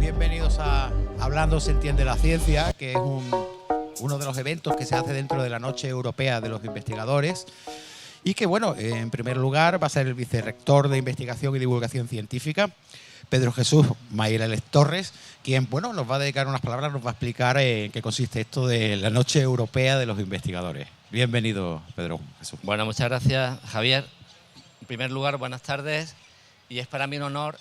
bienvenidos a Hablando se entiende la ciencia, que es uno de los eventos que se hace dentro de la Noche Europea de los Investigadores y que, bueno, en primer lugar va a ser el vicerrector de Investigación y Divulgación Científica, Pedro Jesús Maireles Torres, quien, bueno, nos va a dedicar unas palabras, nos va a explicar en qué consiste esto de la Noche Europea de los Investigadores. Bienvenido, Pedro Jesús. Bueno, muchas gracias, Javier. En primer lugar, buenas tardes. Y es para mí un honor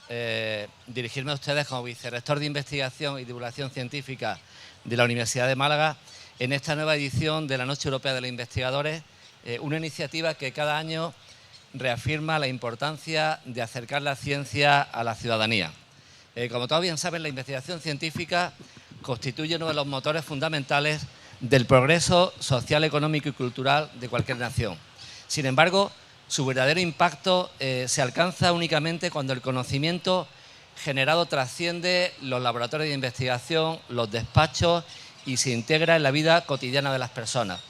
dirigirme a ustedes como vicerrector de Investigación y Divulgación Científica de la Universidad de Málaga en esta nueva edición de la Noche Europea de los Investigadores, una iniciativa que cada año reafirma la importancia de acercar la ciencia a la ciudadanía. Como todos bien saben, la investigación científica constituye uno de los motores fundamentales del progreso social, económico y cultural de cualquier nación. Sin embargo, su verdadero impacto se alcanza únicamente cuando el conocimiento generado trasciende los laboratorios de investigación, los despachos y se integra en la vida cotidiana de las personas.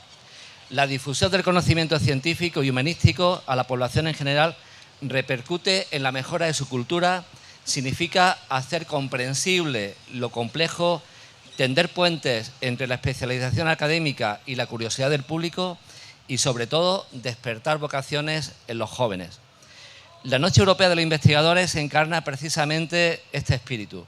La difusión del conocimiento científico y humanístico a la población en general repercute en la mejora de su cultura, significa hacer comprensible lo complejo, tender puentes entre la especialización académica y la curiosidad del público y, sobre todo, despertar vocaciones en los jóvenes. La Noche Europea de los Investigadores encarna precisamente este espíritu.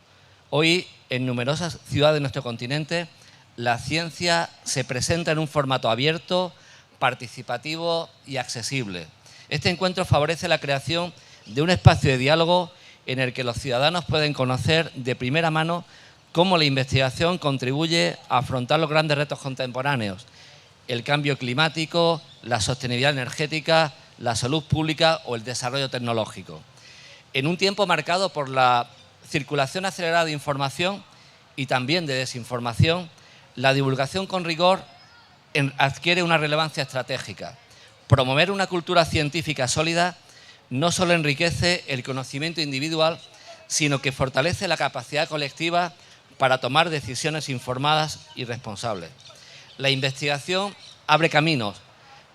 Hoy, en numerosas ciudades de nuestro continente, la ciencia se presenta en un formato abierto, participativo y accesible. Este encuentro favorece la creación de un espacio de diálogo en el que los ciudadanos pueden conocer de primera mano cómo la investigación contribuye a afrontar los grandes retos contemporáneos: el cambio climático, la sostenibilidad energética, la salud pública o el desarrollo tecnológico. En un tiempo marcado por la circulación acelerada de información y también de desinformación, la divulgación con rigor adquiere una relevancia estratégica. Promover una cultura científica sólida no solo enriquece el conocimiento individual, sino que fortalece la capacidad colectiva para tomar decisiones informadas y responsables. La investigación abre caminos,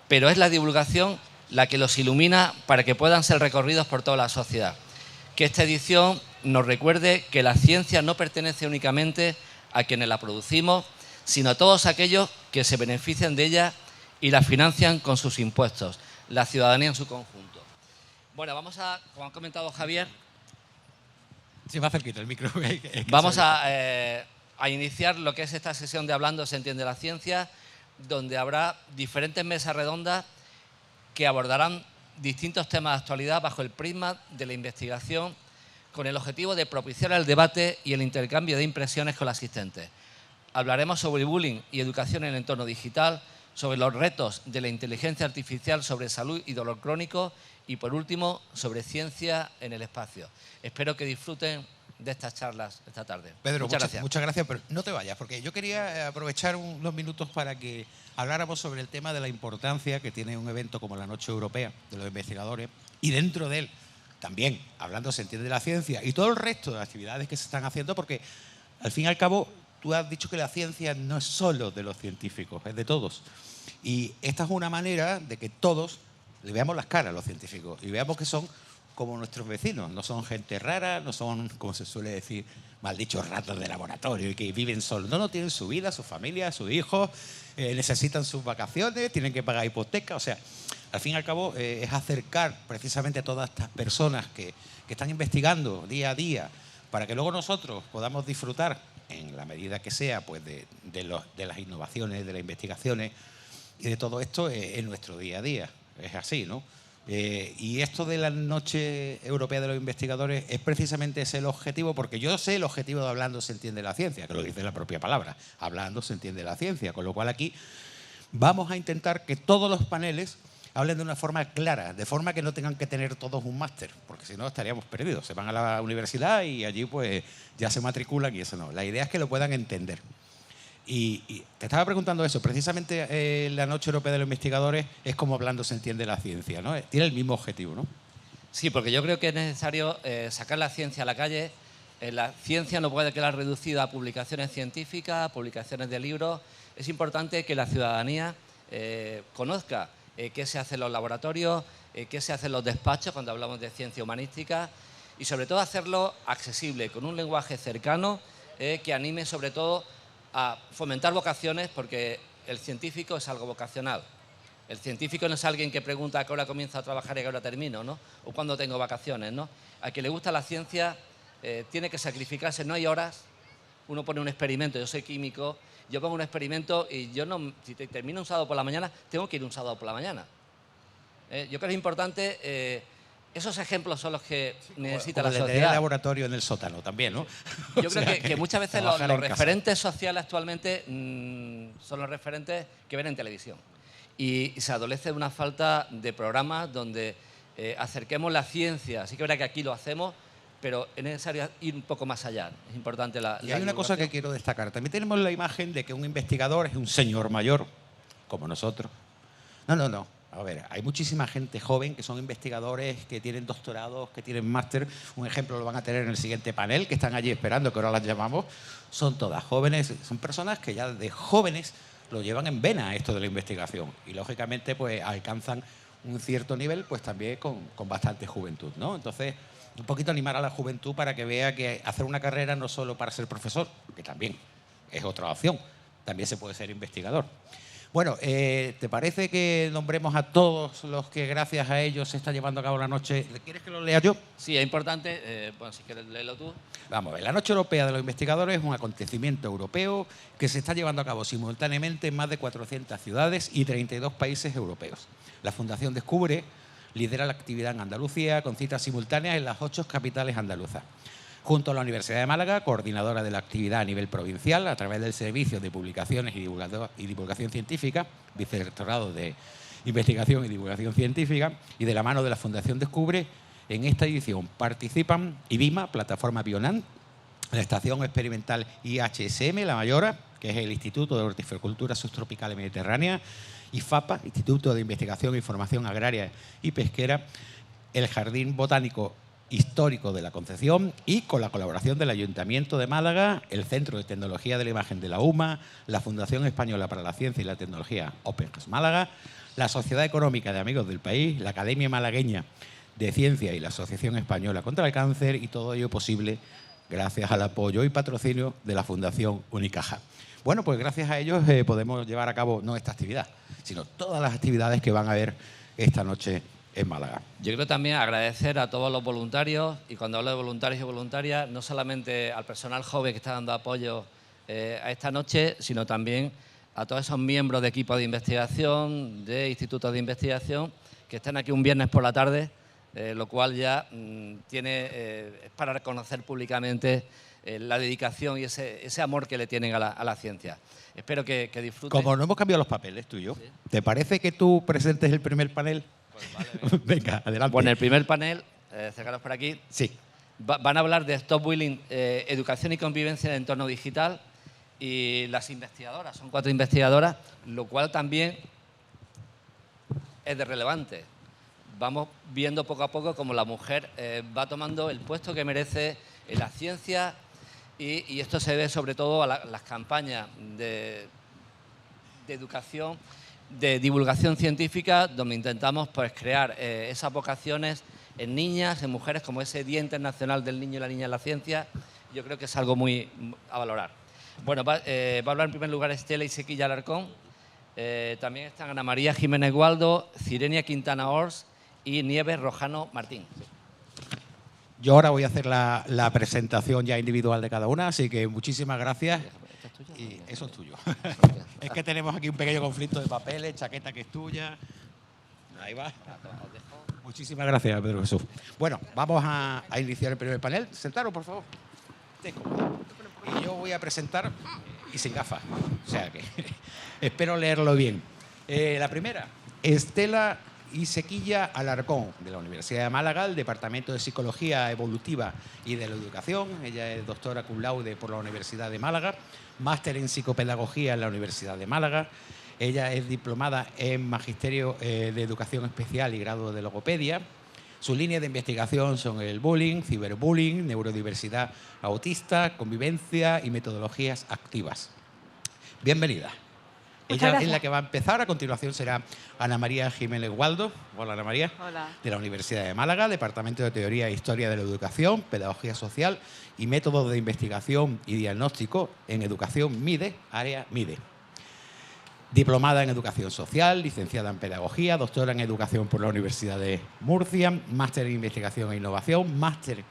pero es la divulgación la que los ilumina para que puedan ser recorridos por toda la sociedad. Que esta edición nos recuerde que la ciencia no pertenece únicamente a quienes la producimos, sino a todos aquellos que se benefician de ella y la financian con sus impuestos, la ciudadanía en su conjunto. Bueno, vamos a, como ha comentado Javier... Sí, más cerquita el micro. Vamos a iniciar lo que es esta sesión de Hablando se entiende la ciencia, donde habrá diferentes mesas redondas que abordarán distintos temas de actualidad bajo el prisma de la investigación, con el objetivo de propiciar el debate y el intercambio de impresiones con los asistentes. Hablaremos sobre bullying y educación en el entorno digital, sobre los retos de la inteligencia artificial, sobre salud y dolor crónico y, por último, sobre ciencia en el espacio. Espero que disfruten de estas charlas esta tarde. Pedro, muchas gracias, pero no te vayas, porque yo quería aprovechar unos minutos para que habláramos sobre el tema de la importancia que tiene un evento como la Noche Europea de los Investigadores y dentro de él también, hablando se entiende la ciencia y todo el resto de actividades que se están haciendo, porque al fin y al cabo tú has dicho que la ciencia no es solo de los científicos, es de todos. Y esta es una manera de que todos le veamos las caras a los científicos y veamos que son como nuestros vecinos, no son gente rara, no son, como se suele decir, maldichos ratos de laboratorio y que viven solos. No, tienen su vida, su familia, sus hijos, necesitan sus vacaciones, tienen que pagar hipoteca. O sea, al fin y al cabo es acercar precisamente a todas estas personas que están investigando día a día para que luego nosotros podamos disfrutar, en la medida que sea, pues de las innovaciones, de las investigaciones y de todo esto en nuestro día a día. Es así, ¿no? Y esto de la Noche Europea de los Investigadores es precisamente ese el objetivo, porque yo sé el objetivo de Hablando se entiende la ciencia, que lo dice la propia palabra, hablando se entiende la ciencia, con lo cual aquí vamos a intentar que todos los paneles hablen de una forma clara, de forma que no tengan que tener todos un máster, porque si no estaríamos perdidos, se van a la universidad y allí pues ya se matriculan y eso no. La idea es que lo puedan entender. Y te estaba preguntando eso, precisamente la Noche Europea de los Investigadores es como Hablando se entiende la ciencia, ¿no? Tiene el mismo objetivo, ¿no? Sí, porque yo creo que es necesario sacar la ciencia a la calle. La ciencia no puede quedar reducida a publicaciones científicas, a publicaciones de libros. Es importante que la ciudadanía conozca qué se hace en los laboratorios, qué se hace en los despachos cuando hablamos de ciencia humanística y sobre todo hacerlo accesible, con un lenguaje cercano que anime sobre todo a fomentar vocaciones, porque el científico es algo vocacional. El científico no es alguien que pregunta a qué hora comienzo a trabajar y a qué hora termino, ¿no? O cuándo tengo vacaciones, ¿no? A quien le gusta la ciencia tiene que sacrificarse, no hay horas. Uno pone un experimento, yo soy químico, yo pongo un experimento y yo no, si termino un sábado por la mañana, tengo que ir un sábado por la mañana. Yo creo que es importante, esos ejemplos son los que necesita la sociedad. El laboratorio en el sótano también, ¿no? Yo creo que muchas veces los referentes sociales actualmente son los referentes que ven en televisión. Y se adolece de una falta de programas donde acerquemos la ciencia. Sí que es verdad que aquí lo hacemos, pero es necesario ir un poco más allá. Es importante Y hay una cosa que quiero destacar. También tenemos la imagen de que un investigador es un señor mayor, como nosotros. No. A ver, hay muchísima gente joven que son investigadores, que tienen doctorados, que tienen máster. Un ejemplo lo van a tener en el siguiente panel, que están allí esperando, que ahora las llamamos. Son todas jóvenes, son personas que ya de jóvenes lo llevan en vena esto de la investigación. Y lógicamente pues alcanzan un cierto nivel pues también con bastante juventud, ¿no? Entonces, un poquito animar a la juventud para que vea que hacer una carrera no solo para ser profesor, que también es otra opción, también se puede ser investigador. Bueno, ¿te parece que nombremos a todos los que gracias a ellos se está llevando a cabo la noche? ¿Quieres que lo lea yo? Sí, es importante. Bueno, si quieres léelo tú. Vamos a ver, la Noche Europea de los Investigadores es un acontecimiento europeo que se está llevando a cabo simultáneamente en más de 400 ciudades y 32 países europeos. La Fundación Descubre lidera la actividad en Andalucía con citas simultáneas en las 8 capitales andaluzas. Junto a la Universidad de Málaga, coordinadora de la actividad a nivel provincial, a través del Servicio de Publicaciones y Divulgación Científica, Vicerrectorado de Investigación y Divulgación Científica, y de la mano de la Fundación Descubre, en esta edición participan IBIMA, Plataforma Bionan, la Estación Experimental IHSM, La Mayora, que es el Instituto de Horticultura Subtropical y Mediterránea, IFAPA, Instituto de Investigación y Formación Agraria y Pesquera, el Jardín Botánico Histórico de la Concepción y con la colaboración del Ayuntamiento de Málaga, el Centro de Tecnología de la Imagen de la UMA, la Fundación Española para la Ciencia y la Tecnología OpenGas Málaga, la Sociedad Económica de Amigos del País, la Academia Malagueña de Ciencia y la Asociación Española contra el Cáncer, y todo ello posible gracias al apoyo y patrocinio de la Fundación Unicaja. Bueno, pues gracias a ellos podemos llevar a cabo no esta actividad, sino todas las actividades que van a haber esta noche en Málaga. Yo quiero también agradecer a todos los voluntarios, y cuando hablo de voluntarios y voluntarias, no solamente al personal joven que está dando apoyo a esta noche, sino también a todos esos miembros de equipos de investigación, de institutos de investigación, que están aquí un viernes por la tarde, lo cual ya es para reconocer públicamente la dedicación y ese amor que le tienen a la ciencia. Espero que disfruten. Como no hemos cambiado los papeles, tú y yo, ¿sí? ¿Te parece que tú presentes el primer panel? Pues vale. Venga, adelante. Bueno, el primer panel, cercaros por aquí. Sí. Van a hablar de Stop Bullying, educación y convivencia en el entorno digital, y las investigadoras, son 4 investigadoras, lo cual también es de relevante. Vamos viendo poco a poco cómo la mujer va tomando el puesto que merece en la ciencia, y esto se debe sobre todo a las campañas de educación, de divulgación científica, donde intentamos pues crear esas vocaciones en niñas, en mujeres, como ese Día Internacional del Niño y la Niña en la Ciencia. Yo creo que es algo muy a valorar. Bueno, va a hablar en primer lugar Estela Isequilla Alarcón. También están Ana María Jiménez Gualdo, Cirenia Quintana Ors y Nieves Rojano Martín. Yo ahora voy a hacer la presentación ya individual de cada una, así que muchísimas gracias. Y eso es tuyo. Es que tenemos aquí un pequeño conflicto de papeles, chaqueta que es tuya. Ahí va. Muchísimas gracias, Pedro Jesús. Bueno, vamos a iniciar el primer panel. Sentaros, por favor. Y yo voy a presentar y sin gafas. O sea que espero leerlo bien. La primera, Estela Isequilla Alarcón, de la Universidad de Málaga, el Departamento de Psicología Evolutiva y de la Educación. Ella es doctora cum laude por la Universidad de Málaga, máster en Psicopedagogía en la Universidad de Málaga. Ella es diplomada en Magisterio de Educación Especial y grado de Logopedia. Sus líneas de investigación son el bullying, ciberbullying, neurodiversidad autista, convivencia y metodologías activas. Bienvenida. Ella es la que va a empezar. A continuación será Ana María Jiménez Waldo. Hola, Ana María. Hola. De la Universidad de Málaga, Departamento de Teoría e Historia de la Educación, Pedagogía Social y Métodos de Investigación y Diagnóstico en Educación MIDE, área MIDE. Diplomada en Educación Social, licenciada en Pedagogía, doctora en Educación por la Universidad de Murcia, máster en Investigación e Innovación, máster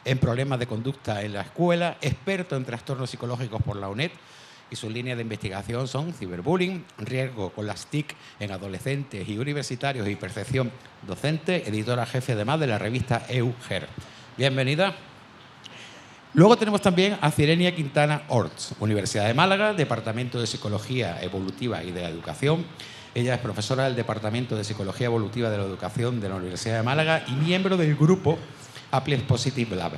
en Problemas de Conducta en la Escuela, experto en Trastornos Psicológicos por la UNED, y sus líneas de investigación son ciberbullying, riesgo con las TIC en adolescentes y universitarios y percepción docente, editora jefe además de la revista EUGER. Bienvenida. Luego tenemos también a Cirenia Quintana Orts, Universidad de Málaga, Departamento de Psicología Evolutiva y de la Educación. Ella es profesora del Departamento de Psicología Evolutiva de la Educación de la Universidad de Málaga y miembro del grupo Applied Positive Lab.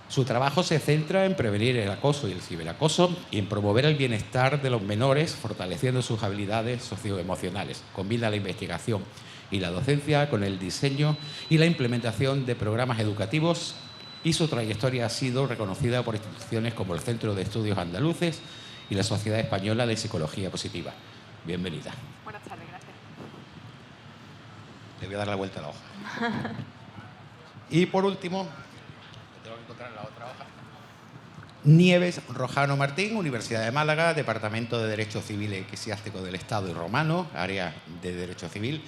Su trabajo se centra en prevenir el acoso y el ciberacoso y en promover el bienestar de los menores, fortaleciendo sus habilidades socioemocionales. Combina la investigación y la docencia con el diseño y la implementación de programas educativos, y su trayectoria ha sido reconocida por instituciones como el Centro de Estudios Andaluces y la Sociedad Española de Psicología Positiva. Bienvenida. Buenas tardes, gracias. Le voy a dar la vuelta a la hoja. Y por último, tengo que encontrar la otra hoja. Nieves Rojano Martín, Universidad de Málaga, Departamento de Derecho Civil y Eclesiástico del Estado y Romano, área de Derecho Civil,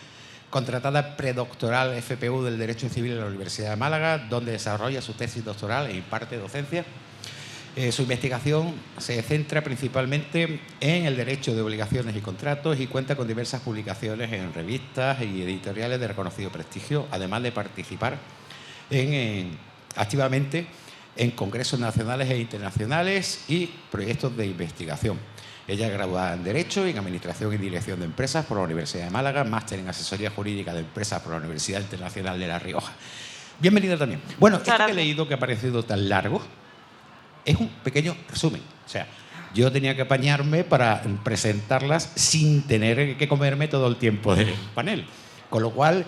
contratada predoctoral FPU del Derecho Civil en la Universidad de Málaga, donde desarrolla su tesis doctoral e imparte docencia. Su investigación se centra principalmente en el derecho de obligaciones y contratos y cuenta con diversas publicaciones en revistas y editoriales de reconocido prestigio, además de participar activamente en congresos nacionales e internacionales y proyectos de investigación. Ella es graduada en Derecho y en Administración y Dirección de Empresas por la Universidad de Málaga, máster en Asesoría Jurídica de Empresas por la Universidad Internacional de La Rioja. Bienvenida también. Bueno, esto que he leído que ha parecido tan largo es un pequeño resumen. O sea, yo tenía que apañarme para presentarlas sin tener que comerme todo el tiempo del panel. Con lo cual,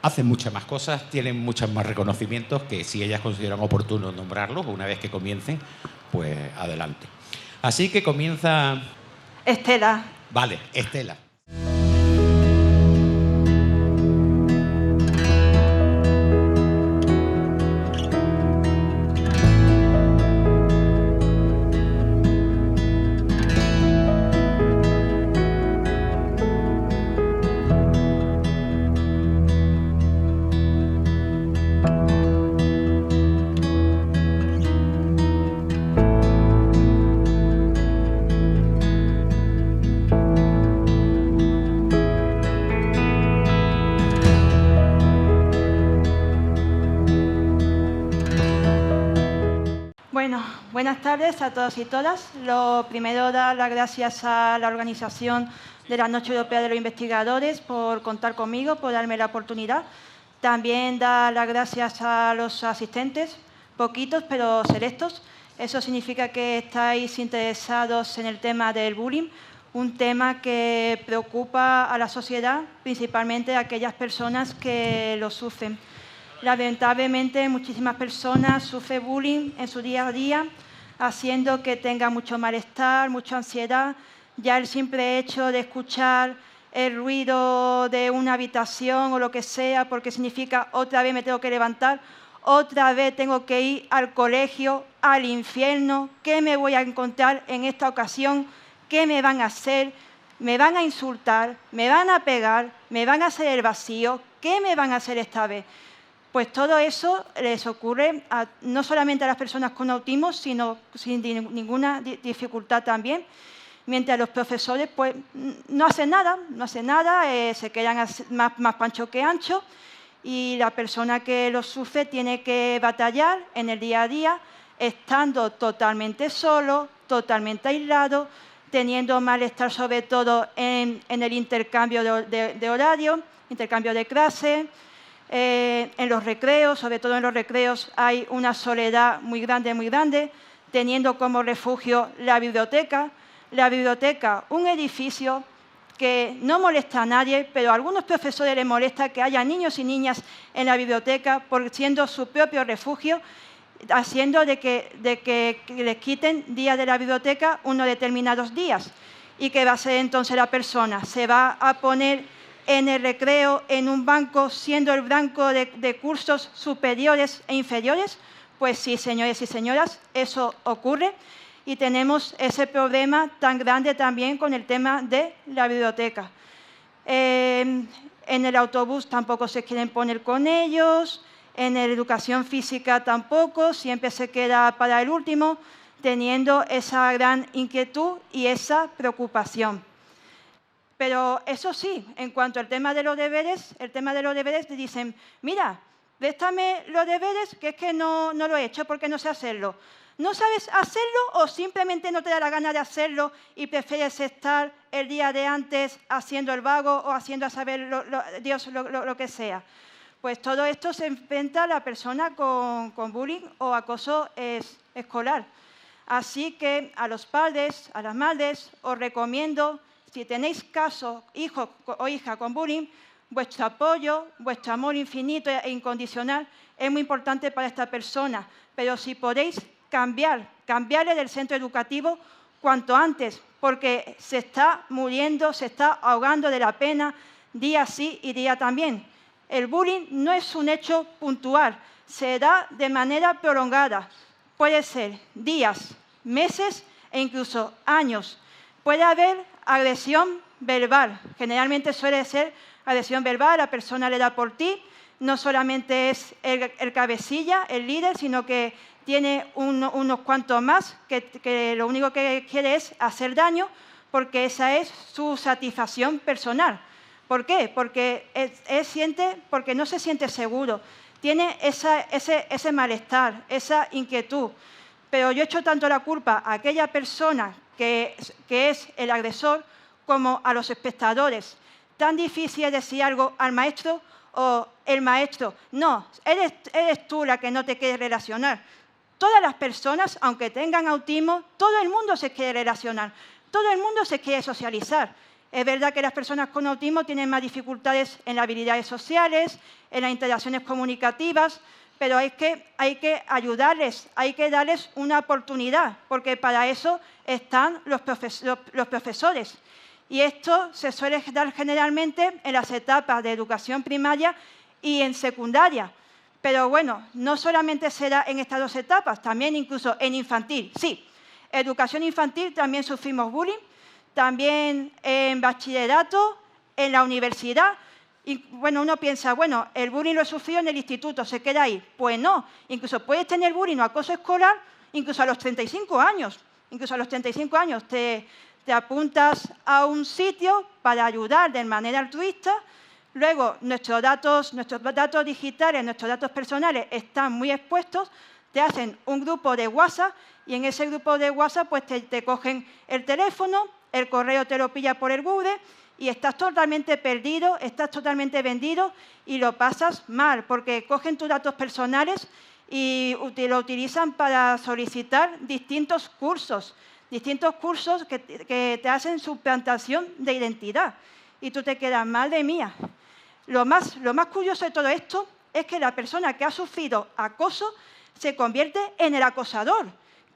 hacen muchas más cosas, tienen muchos más reconocimientos que si ellas consideran oportuno nombrarlos, una vez que comiencen, pues adelante. Así que comienza... Estela. Vale, Estela. Bueno, buenas tardes a todos y todas. Lo primero, dar las gracias a la organización de la Noche Europea de los Investigadores por contar conmigo, por darme la oportunidad. También dar las gracias a los asistentes, poquitos pero selectos. Eso significa que estáis interesados en el tema del bullying, un tema que preocupa a la sociedad, principalmente a aquellas personas que lo sufren. Lamentablemente, muchísimas personas sufren bullying en su día a día, haciendo que tengan mucho malestar, mucha ansiedad. Ya el simple hecho de escuchar el ruido de una habitación o lo que sea, porque significa otra vez me tengo que levantar, otra vez tengo que ir al colegio, al infierno. ¿Qué me voy a encontrar en esta ocasión? ¿Qué me van a hacer? ¿Me van a insultar? ¿Me van a pegar? ¿Me van a hacer el vacío? ¿Qué me van a hacer esta vez? Pues todo eso les ocurre no solamente a las personas con autismo, sino sin ninguna dificultad también. Mientras los profesores pues, no hacen nada, se quedan más pancho que ancho, y la persona que lo sufre tiene que batallar en el día a día, estando totalmente solo, totalmente aislado, teniendo malestar sobre todo en el intercambio de horario, intercambio de clase. En los recreos, sobre todo en los recreos, hay una soledad muy grande, teniendo como refugio la biblioteca. La biblioteca, un edificio que no molesta a nadie, pero a algunos profesores les molesta que haya niños y niñas en la biblioteca, por siendo su propio refugio, haciendo de que les quiten días de la biblioteca unos determinados días. ¿Y qué va a hacer entonces la persona? ¿Se va a poner en el recreo, en un banco, siendo el blanco de cursos superiores e inferiores? Pues sí, señores y señoras, eso ocurre. Y tenemos ese problema tan grande también con el tema de la biblioteca. En el autobús tampoco se quieren poner con ellos, en la educación física tampoco, siempre se queda para el último, teniendo esa gran inquietud y esa preocupación. Pero eso sí, en cuanto al tema de los deberes, te dicen, mira, préstame los deberes, que es que no lo he hecho porque no sé hacerlo. ¿No sabes hacerlo o simplemente no te da la gana de hacerlo y prefieres estar el día de antes haciendo el vago o haciendo a saber lo que sea? Pues todo esto se enfrenta a la persona con bullying o acoso escolar. Así que a los padres, a las madres, os recomiendo, si tenéis caso, hijo o hija con bullying, vuestro apoyo, vuestro amor infinito e incondicional es muy importante para esta persona. Pero si podéis cambiarle del centro educativo cuanto antes, porque se está muriendo, se está ahogando de la pena día sí y día también. El bullying no es un hecho puntual, se da de manera prolongada. Puede ser días, meses e incluso años. Puede haber agresión verbal. Generalmente suele ser agresión verbal, la persona le da por ti. No solamente es el cabecilla, el líder, sino que tiene unos cuantos más que lo único que quiere es hacer daño, porque esa es su satisfacción personal. ¿Por qué? Porque porque no se siente seguro, tiene ese malestar, esa inquietud. Pero yo echo tanto la culpa a aquella persona que es el agresor como a los espectadores. Tan difícil es decir algo al maestro o el maestro. No, eres tú la que no te quieres relacionar. Todas las personas, aunque tengan autismo, todo el mundo se quiere relacionar, todo el mundo se quiere socializar. Es verdad que las personas con autismo tienen más dificultades en las habilidades sociales, en las interacciones comunicativas, pero hay que ayudarles, hay que darles una oportunidad, porque para eso están los profesores. Y esto se suele dar generalmente en las etapas de educación primaria y en secundaria. Pero bueno, no solamente será en estas dos etapas, también incluso en infantil. Sí, educación infantil también sufrimos bullying, también en bachillerato, en la universidad. Y bueno, uno piensa, bueno, el bullying lo he sufrido en el instituto, se queda ahí. Pues no, incluso puedes tener bullying o acoso escolar incluso a los 35 años. Incluso a los 35 años te apuntas a un sitio para ayudar de manera altruista. Luego, nuestros datos digitales, nuestros datos personales están muy expuestos. Te hacen un grupo de WhatsApp y en ese grupo de WhatsApp pues te cogen el teléfono, el correo te lo pilla por el Google y estás totalmente perdido, estás totalmente vendido y lo pasas mal porque cogen tus datos personales y lo utilizan para solicitar distintos cursos que te hacen suplantación de identidad. Y tú te quedas, madre mía. Lo más curioso de todo esto es que la persona que ha sufrido acoso se convierte en el acosador.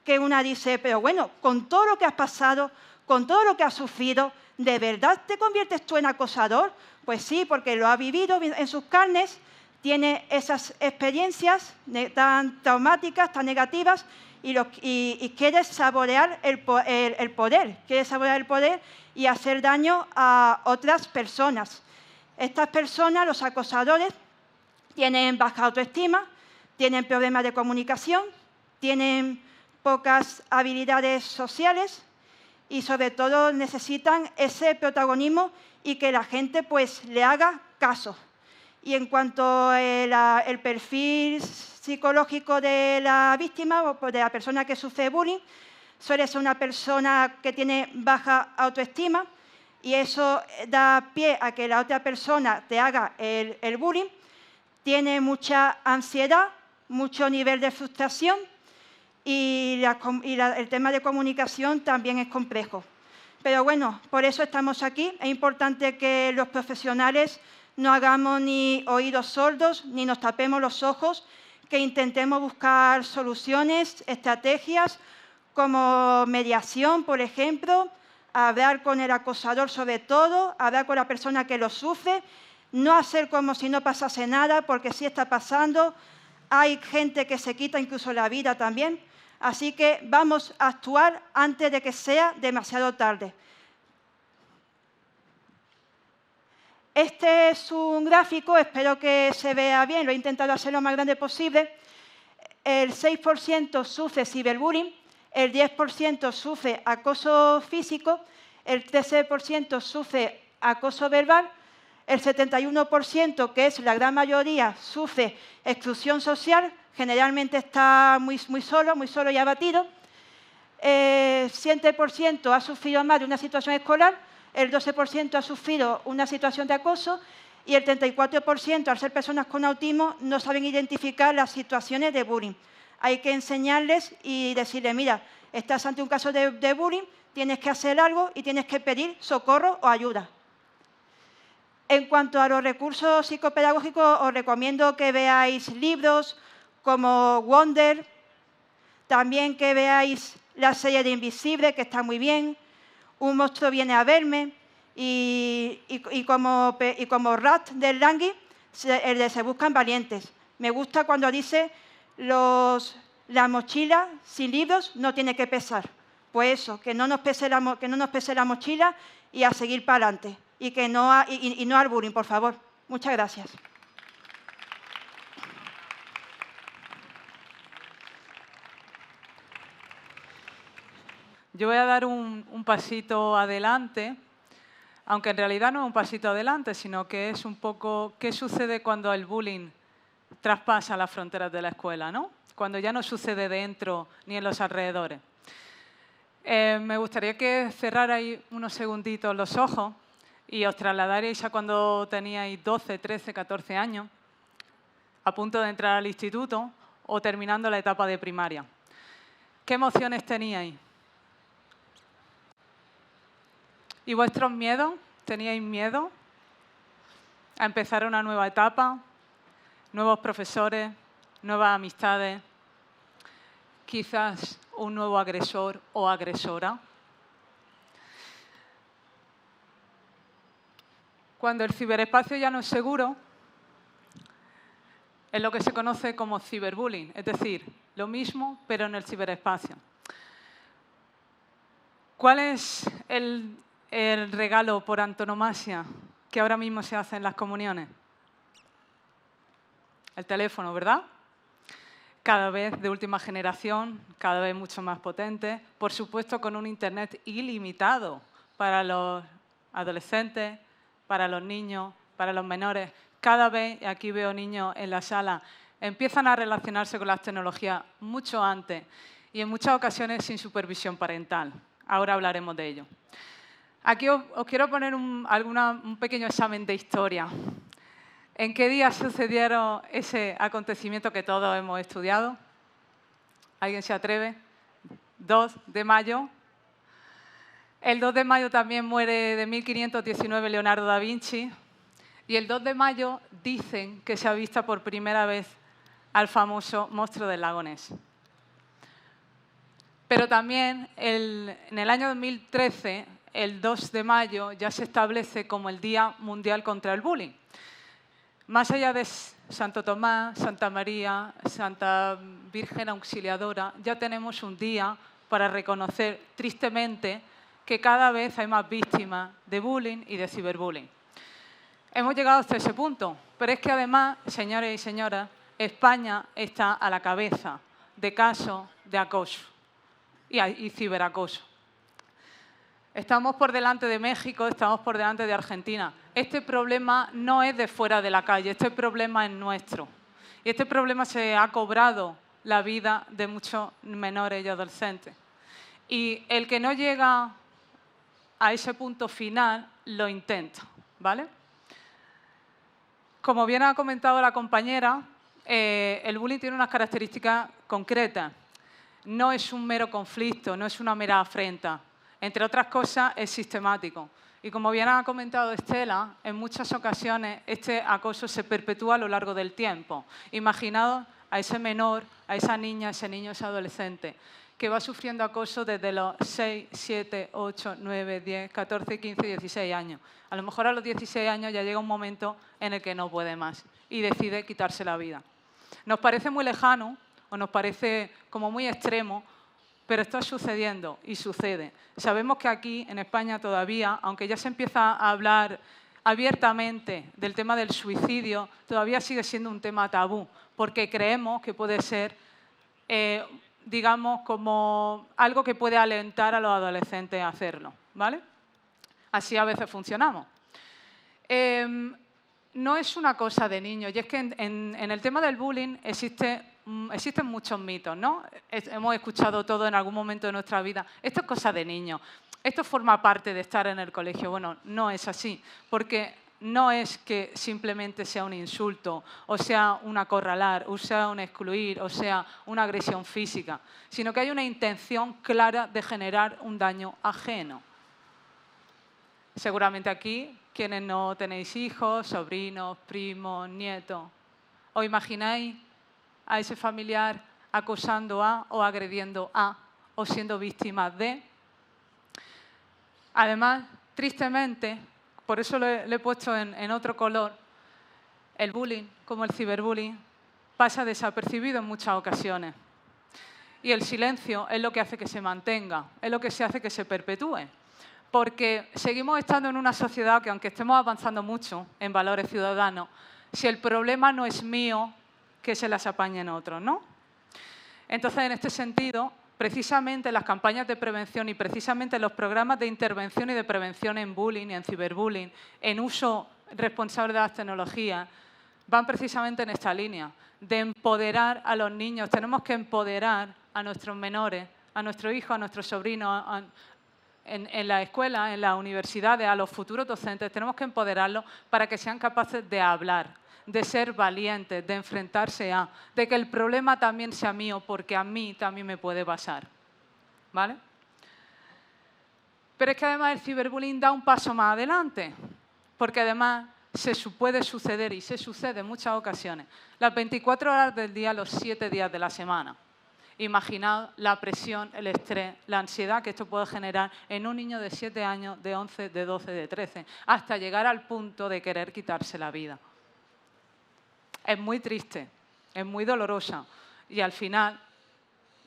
Que una dice, pero bueno, con todo lo que has pasado, con todo lo que has sufrido, ¿de verdad te conviertes tú en acosador? Pues sí, porque lo ha vivido en sus carnes, tiene esas experiencias tan traumáticas, tan negativas, y quiere saborear el poder y hacer daño a otras personas. Estas personas, los acosadores, tienen baja autoestima, tienen problemas de comunicación, tienen pocas habilidades sociales y sobre todo necesitan ese protagonismo y que la gente pues le haga caso. Y en cuanto al perfil psicológico de la víctima o de la persona que sufre bullying, suele ser una persona que tiene baja autoestima y eso da pie a que la otra persona te haga el bullying. Tiene mucha ansiedad, mucho nivel de frustración y el tema de comunicación también es complejo. Pero bueno, por eso estamos aquí. Es importante que los profesionales no hagamos ni oídos sordos ni nos tapemos los ojos, que intentemos buscar soluciones, estrategias como mediación, por ejemplo, hablar con el acosador sobre todo, hablar con la persona que lo sufre, no hacer como si no pasase nada, porque sí está pasando. Hay gente que se quita incluso la vida también. Así que vamos a actuar antes de que sea demasiado tarde. Este es un gráfico, espero que se vea bien, lo he intentado hacer lo más grande posible. El 6% sufre ciberbullying, el 10% sufre acoso físico, el 13% sufre acoso verbal, el 71%, que es la gran mayoría, sufre exclusión social, generalmente está muy solo y abatido. El 7% ha sufrido más de una situación escolar, el 12% ha sufrido una situación de acoso y el 34%, al ser personas con autismo, no saben identificar las situaciones de bullying. Hay que enseñarles y decirles, mira, estás ante un caso de bullying, tienes que hacer algo y tienes que pedir socorro o ayuda. En cuanto a los recursos psicopedagógicos, os recomiendo que veáis libros como Wonder, también que veáis la serie de Invisible, que está muy bien, Un monstruo viene a verme, y como Rat del Langui, el de Se buscan valientes. Me gusta cuando dice la mochila sin libros no tiene que pesar. Pues eso, que no nos pese la mochila y a seguir para adelante. Y no al bullying, por favor. Muchas gracias. Yo voy a dar un pasito adelante, aunque en realidad no es un pasito adelante, sino que es un poco qué sucede cuando el bullying traspasa las fronteras de la escuela, ¿no? Cuando ya no sucede dentro ni en los alrededores. Me gustaría que cerrarais unos segunditos los ojos y os trasladarais a cuando teníais 12, 13, 14 años, a punto de entrar al instituto o terminando la etapa de primaria. ¿Qué emociones teníais? ¿Y vuestros miedos? ¿Teníais miedo a empezar una nueva etapa? ¿Nuevos profesores? ¿Nuevas amistades? ¿Quizás un nuevo agresor o agresora? Cuando el ciberespacio ya no es seguro, es lo que se conoce como ciberbullying, es decir, lo mismo pero en el ciberespacio. ¿Cuál es el regalo por antonomasia que ahora mismo se hace en las comuniones? El teléfono, ¿verdad? Cada vez de última generación, cada vez mucho más potente, por supuesto con un internet ilimitado para los adolescentes, para los niños, para los menores. Cada vez, aquí veo niños en la sala, empiezan a relacionarse con las tecnologías mucho antes y en muchas ocasiones sin supervisión parental. Ahora hablaremos de ello. Aquí os quiero poner un pequeño examen de historia. ¿En qué día sucedieron ese acontecimiento que todos hemos estudiado? ¿Alguien se atreve? 2 de mayo. El 2 de mayo también muere de 1519 Leonardo da Vinci. Y el 2 de mayo dicen que se avista por primera vez al famoso monstruo del lago Ness. Pero también en el año 2013, el 2 de mayo, ya se establece como el Día Mundial contra el Bullying. Más allá de Santo Tomás, Santa María, Santa Virgen Auxiliadora, ya tenemos un día para reconocer tristemente que cada vez hay más víctimas de bullying y de ciberbullying. Hemos llegado hasta ese punto, pero es que además, señores y señoras, España está a la cabeza de casos de acoso y ciberacoso. Estamos por delante de México, estamos por delante de Argentina. Este problema no es de fuera de la calle, este problema es nuestro. Y este problema se ha cobrado la vida de muchos menores y adolescentes. Y el que no llega a ese punto final, lo intenta, ¿vale? Como bien ha comentado la compañera, el bullying tiene unas características concretas. No es un mero conflicto, no es una mera afrenta. Entre otras cosas, es sistemático. Y como bien ha comentado Estela, en muchas ocasiones este acoso se perpetúa a lo largo del tiempo. Imaginaos a ese menor, a esa niña, a ese niño, a ese adolescente, que va sufriendo acoso desde los 6, 7, 8, 9, 10, 14, 15, 16 años. A lo mejor a los 16 años ya llega un momento en el que no puede más y decide quitarse la vida. Nos parece muy lejano o nos parece como muy extremo, pero está sucediendo y sucede. Sabemos que aquí, en España, todavía, aunque ya se empieza a hablar abiertamente del tema del suicidio, todavía sigue siendo un tema tabú, porque creemos que puede ser, digamos, como algo que puede alentar a los adolescentes a hacerlo, ¿vale? Así a veces funcionamos. No es una cosa de niños, y es que en el tema del bullying existen muchos mitos, ¿no? Hemos escuchado todo en algún momento de nuestra vida. Esto es cosa de niños. Esto forma parte de estar en el colegio. Bueno, no es así, porque no es que simplemente sea un insulto, o sea un acorralar, o sea un excluir, o sea una agresión física, sino que hay una intención clara de generar un daño ajeno. Seguramente aquí, quienes no tenéis hijos, sobrinos, primos, nietos, ¿os imagináis a ese familiar acosando a o agrediendo a o siendo víctima de? Además, tristemente, por eso lo he puesto en otro color, el bullying, como el ciberbullying, pasa desapercibido en muchas ocasiones. Y el silencio es lo que hace que se mantenga, es lo que se hace que se perpetúe. Porque seguimos estando en una sociedad que, aunque estemos avanzando mucho en valores ciudadanos, si el problema no es mío, que se las apañen otros, ¿no? Entonces, en este sentido, precisamente las campañas de prevención y precisamente los programas de intervención y de prevención en bullying y en ciberbullying, en uso responsable de las tecnologías, van precisamente en esta línea, de empoderar a los niños. Tenemos que empoderar a nuestros menores, a nuestros hijos, a nuestros sobrinos, en la escuela, en las universidades, a los futuros docentes. Tenemos que empoderarlos para que sean capaces de hablar, de ser valientes, de enfrentarse de que el problema también sea mío, porque a mí también me puede pasar, ¿vale? Pero es que además el ciberbullying da un paso más adelante, porque además puede suceder y se sucede en muchas ocasiones, las 24 horas del día, los 7 días de la semana. Imaginad la presión, el estrés, la ansiedad que esto puede generar en un niño de 7 años, de 11, de 12, de 13, hasta llegar al punto de querer quitarse la vida. Es muy triste, es muy dolorosa y al final,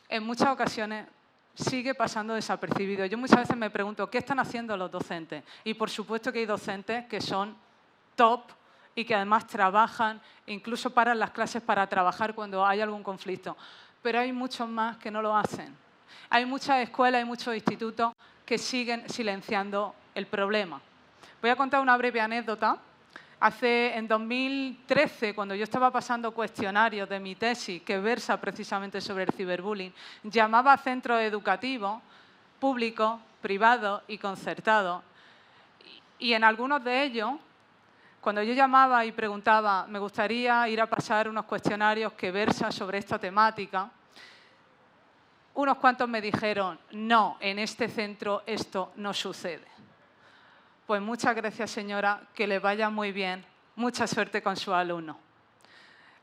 en muchas ocasiones, sigue pasando desapercibido. Yo muchas veces me pregunto, ¿qué están haciendo los docentes? Y por supuesto que hay docentes que son top y que además trabajan, incluso paran las clases para trabajar cuando hay algún conflicto. Pero hay muchos más que no lo hacen. Hay muchas escuelas y muchos institutos que siguen silenciando el problema. Voy a contar una breve anécdota. En 2013, cuando yo estaba pasando cuestionarios de mi tesis, que versa precisamente sobre el ciberbullying, llamaba a centros educativos, públicos, privados y concertados. Y en algunos de ellos, cuando yo llamaba y preguntaba, me gustaría ir a pasar unos cuestionarios que versan sobre esta temática, unos cuantos me dijeron, no, en este centro esto no sucede. Pues muchas gracias, señora, que le vaya muy bien, mucha suerte con su alumno.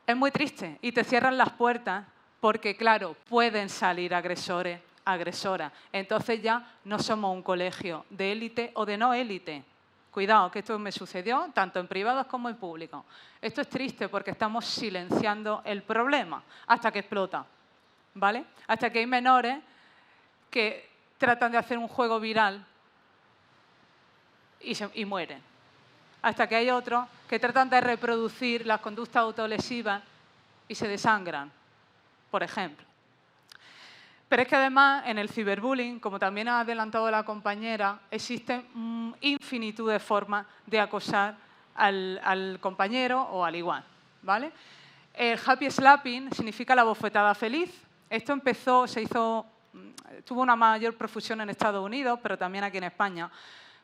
Es muy triste y te cierran las puertas porque, claro, pueden salir agresores, agresoras. Entonces ya no somos un colegio de élite o de no élite. Cuidado, que esto me sucedió tanto en privados como en públicos. Esto es triste porque estamos silenciando el problema hasta que explota, ¿vale? Hasta que hay menores que tratan de hacer un juego viral y mueren. Hasta que hay otros que tratan de reproducir las conductas autolesivas y se desangran, por ejemplo. Pero es que además en el ciberbullying, como también ha adelantado la compañera, existen infinitud de formas de acosar al compañero o al igual, ¿vale? El happy slapping significa la bofetada feliz. Esto tuvo una mayor profusión en Estados Unidos, pero también aquí en España.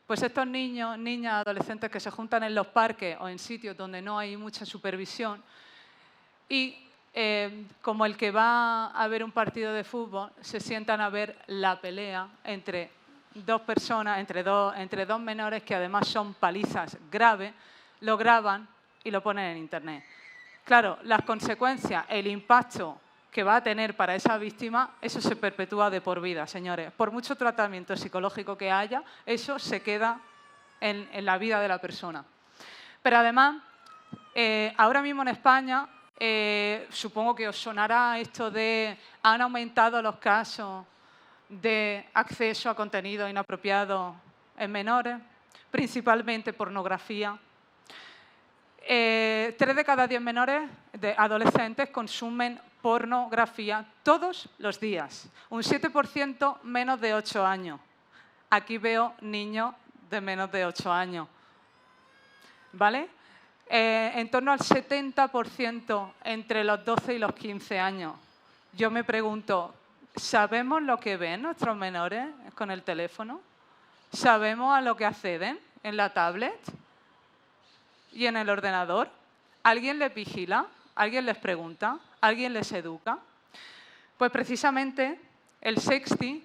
Pues estos niños, niñas, adolescentes que se juntan en los parques o en sitios donde no hay mucha supervisión y como el que va a ver un partido de fútbol, se sientan a ver la pelea entre dos personas, entre dos menores que además son palizas graves, lo graban y lo ponen en Internet. Claro, las consecuencias, el impacto que va a tener para esa víctima, eso se perpetúa de por vida, señores. Por mucho tratamiento psicológico que haya, eso se queda en la vida de la persona. Pero además, ahora mismo en España, supongo que os sonará esto de han aumentado los casos de acceso a contenido inapropiado en menores, principalmente pornografía. 3 de cada 10 menores de adolescentes consumen pornografía todos los días. Un 7% menos de 8 años. Aquí veo niños de menos de 8 años. ¿Vale? En torno al 70% entre los 12 y los 15 años. Yo me pregunto, ¿sabemos lo que ven nuestros menores con el teléfono? ¿Sabemos a lo que acceden en la tablet y en el ordenador? ¿Alguien les vigila? ¿Alguien les pregunta? ¿Alguien les educa? Pues precisamente el sexting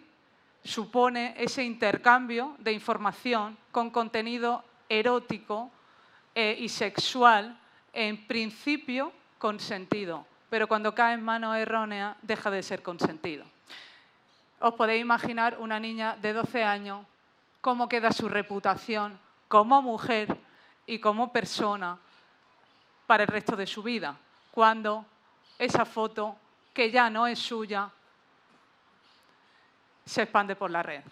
supone ese intercambio de información con contenido erótico y sexual, en principio consentido, pero cuando cae en manos erróneas deja de ser consentido. Os podéis imaginar una niña de 12 años, cómo queda su reputación como mujer y como persona para el resto de su vida, cuando esa foto, que ya no es suya, se expande por la red.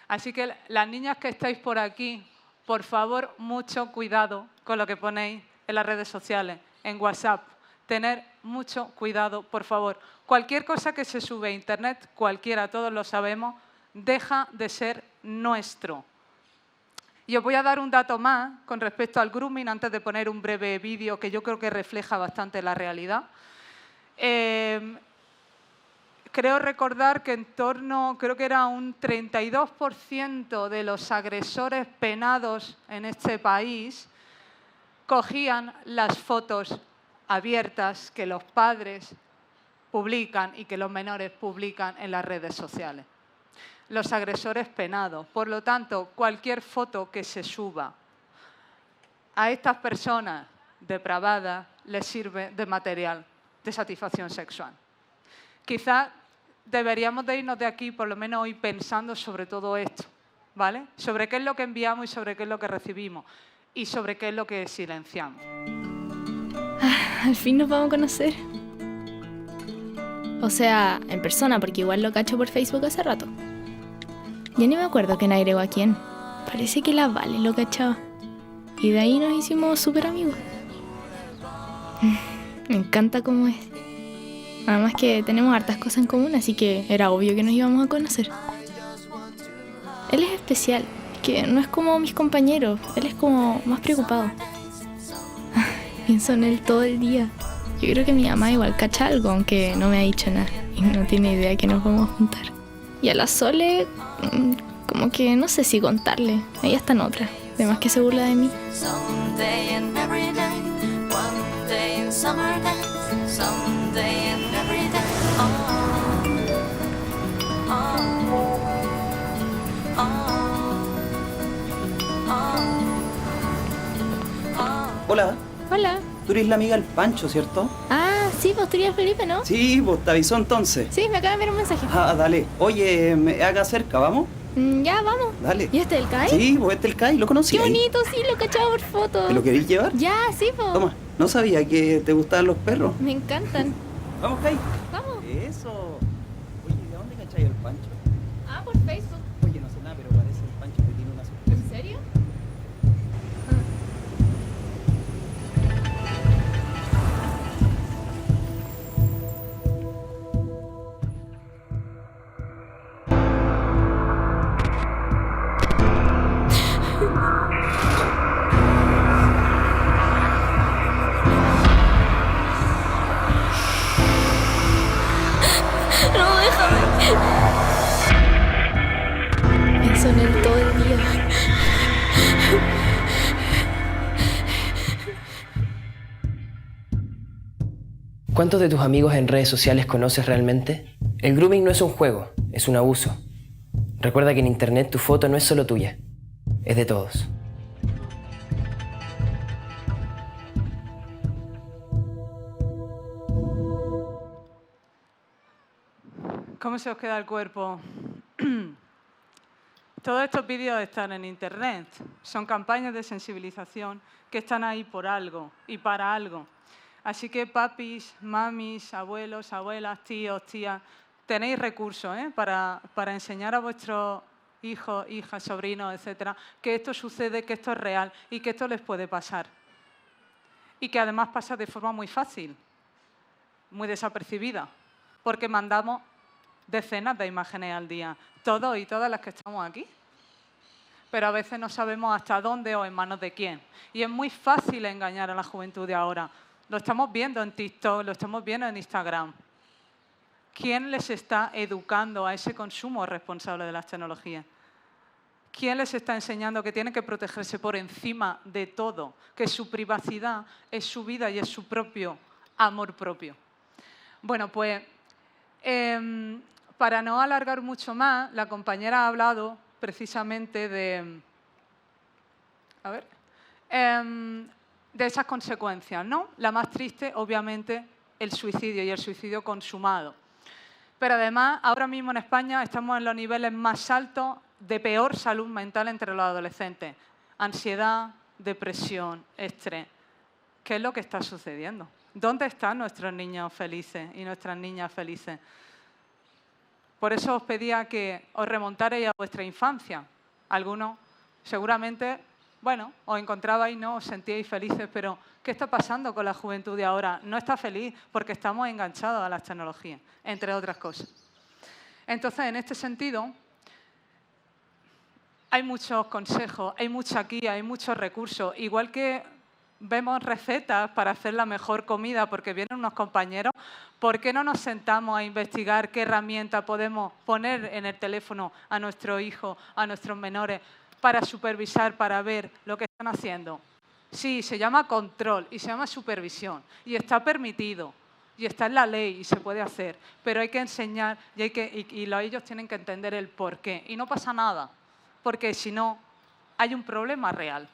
Así que las niñas que estáis por aquí, por favor, mucho cuidado con lo que ponéis en las redes sociales, en WhatsApp. Tener mucho cuidado, por favor. Cualquier cosa que se sube a Internet, cualquiera, todos lo sabemos, deja de ser nuestro. Y os voy a dar un dato más con respecto al grooming, antes de poner un breve vídeo que yo creo que refleja bastante la realidad. Creo recordar que en torno, creo que era un 32% de los agresores penados en este país cogían las fotos abiertas que los padres publican y que los menores publican en las redes sociales. Los agresores penados. Por lo tanto, cualquier foto que se suba a estas personas depravadas les sirve de material de satisfacción sexual. Quizás deberíamos de irnos de aquí, por lo menos hoy, pensando sobre todo esto, ¿vale? Sobre qué es lo que enviamos y sobre qué es lo que recibimos y sobre qué es lo que silenciamos. Al fin nos vamos a conocer. O sea, en persona, porque igual lo cacho por Facebook hace rato. Ya ni me acuerdo quién agregó a quién. Parece que la Vale lo cachaba. Y de ahí nos hicimos súper amigos. Me encanta cómo es. Además que tenemos hartas cosas en común, así que era obvio que nos íbamos a conocer. Él es especial, que no es como mis compañeros. Él es como más preocupado. Pienso en él todo el día. Yo creo que mi mamá igual cacha algo, aunque no me ha dicho nada. Y no tiene idea que nos vamos a juntar. Y a la Sole, como que no sé si contarle. Ella está en otra. Además que se burla de mí. Hola, Hola. tú eres la amiga del Pancho, ¿cierto? Ah, sí, pues tú eres Felipe, ¿no? Sí, pues te avisó entonces. Sí, me acaba de enviar un mensaje. Ah, dale. Oye, me haga cerca, ¿vamos? Ya, vamos. Dale. ¿Y este el CAI? Sí, pues este es el Kai, ¿lo conocí? Qué bonito, sí, lo cachaba por foto. ¿Te lo queréis llevar? Ya, sí, pues. Toma, no sabía que te gustaban los perros. Me encantan. Vamos, Kai. Vamos. Eso. Oye, ¿de dónde cacháis el Pancho? Ah, por Facebook. Oye, no sé nada, pero parece el Pancho que tiene una sorpresa. ¿En serio? No, déjame. Pienso en él todo el día. ¿Cuántos de tus amigos en redes sociales conoces realmente? El grooming no es un juego, es un abuso. Recuerda que en internet tu foto no es solo tuya, es de todos. ¿Cómo se os queda el cuerpo? Todos estos vídeos están en Internet. Son campañas de sensibilización que están ahí por algo y para algo. Así que papis, mamis, abuelos, abuelas, tíos, tías, tenéis recursos para enseñar a vuestros hijos, hijas, sobrinos, etcétera, que esto sucede, que esto es real y que esto les puede pasar. Y que además pasa de forma muy fácil, muy desapercibida, porque mandamos decenas de imágenes al día, todos y todas las que estamos aquí. Pero a veces no sabemos hasta dónde o en manos de quién. Y es muy fácil engañar a la juventud de ahora. Lo estamos viendo en TikTok, lo estamos viendo en Instagram. ¿Quién les está educando a ese consumo responsable de las tecnologías? ¿Quién les está enseñando que tienen que protegerse por encima de todo? Que su privacidad es su vida y es su propio amor propio. Bueno, pues para no alargar mucho más, la compañera ha hablado precisamente de esas consecuencias, ¿no? La más triste, obviamente, el suicidio y el suicidio consumado. Pero además, ahora mismo en España estamos en los niveles más altos de peor salud mental entre los adolescentes. Ansiedad, depresión, estrés. ¿Qué es lo que está sucediendo? ¿Dónde están nuestros niños felices y nuestras niñas felices? Por eso os pedía que os remontarais a vuestra infancia. Algunos seguramente, bueno, os encontrabais, ¿no? Os sentíais felices, pero ¿qué está pasando con la juventud de ahora? No está feliz porque estamos enganchados a las tecnologías, entre otras cosas. Entonces, en este sentido, hay muchos consejos, hay mucha guía, hay muchos recursos. Igual que vemos recetas para hacer la mejor comida porque vienen unos compañeros, ¿por qué no nos sentamos a investigar qué herramienta podemos poner en el teléfono a nuestros hijos, a nuestros menores, para supervisar, para ver lo que están haciendo? Sí, se llama control y se llama supervisión y está permitido y está en la ley y se puede hacer, pero hay que enseñar y ellos tienen que entender el por qué. Y no pasa nada, porque si no, hay un problema real.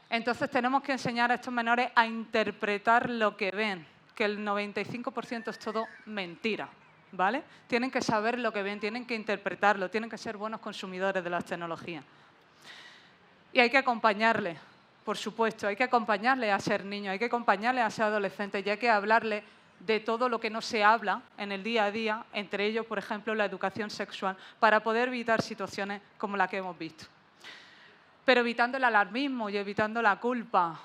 Entonces tenemos que enseñar a estos menores a interpretar lo que ven, que el 95% es todo mentira, ¿vale? Tienen que saber lo que ven, tienen que interpretarlo, tienen que ser buenos consumidores de las tecnologías. Y hay que acompañarles, por supuesto, hay que acompañarles a ser niños, hay que acompañarles a ser adolescentes y hay que hablarles de todo lo que no se habla en el día a día, entre ellos, por ejemplo, la educación sexual, para poder evitar situaciones como la que hemos visto. Pero evitando el alarmismo y evitando la culpa.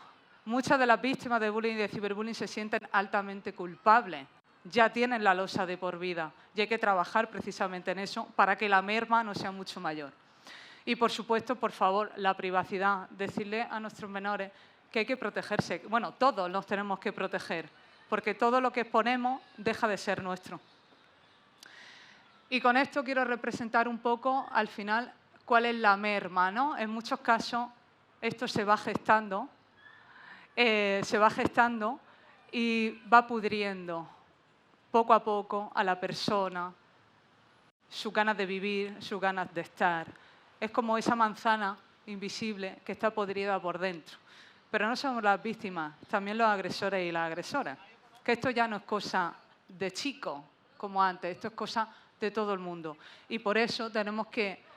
Muchas de las víctimas de bullying y de ciberbullying se sienten altamente culpables. Ya tienen la losa de por vida y hay que trabajar precisamente en eso para que la merma no sea mucho mayor. Y, por supuesto, por favor, la privacidad. Decirle a nuestros menores que hay que protegerse. Bueno, todos nos tenemos que proteger, porque todo lo que exponemos deja de ser nuestro. Y con esto quiero representar un poco, al final, cuál es la merma, ¿no? En muchos casos esto se va gestando y va pudriendo poco a poco a la persona, sus ganas de vivir, sus ganas de estar. Es como esa manzana invisible que está podrida por dentro. Pero no somos las víctimas, también los agresores y las agresoras. Que esto ya no es cosa de chicos como antes, esto es cosa de todo el mundo. Y por eso tenemos que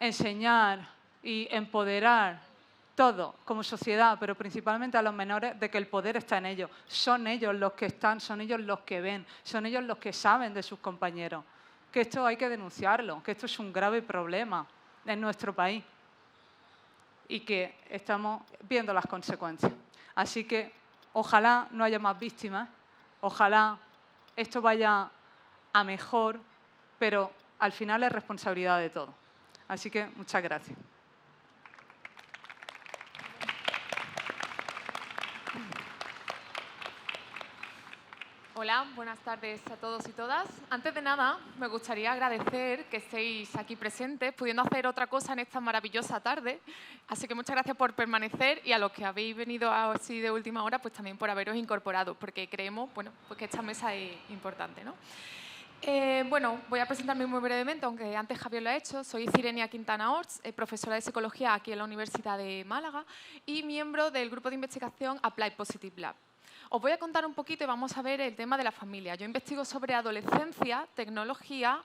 enseñar y empoderar todo como sociedad, pero principalmente a los menores, de que el poder está en ellos. Son ellos los que están, son ellos los que ven, son ellos los que saben de sus compañeros. Que esto hay que denunciarlo, que esto es un grave problema en nuestro país y que estamos viendo las consecuencias. Así que ojalá no haya más víctimas, ojalá esto vaya a mejor, pero al final es responsabilidad de todos. Así que muchas gracias. Hola, buenas tardes a todos y todas. Antes de nada, me gustaría agradecer que estéis aquí presentes, pudiendo hacer otra cosa en esta maravillosa tarde. Así que muchas gracias por permanecer y a los que habéis venido así de última hora, pues también por haberos incorporado, porque creemos, bueno, pues que esta mesa es importante, ¿no? Bueno, voy a presentarme muy brevemente, aunque antes Javier lo ha hecho. Soy Cirenia Quintana Orts, profesora de Psicología aquí en la Universidad de Málaga y miembro del grupo de investigación Applied Positive Lab. Os voy a contar un poquito y vamos a ver el tema de la familia. Yo investigo sobre adolescencia, tecnología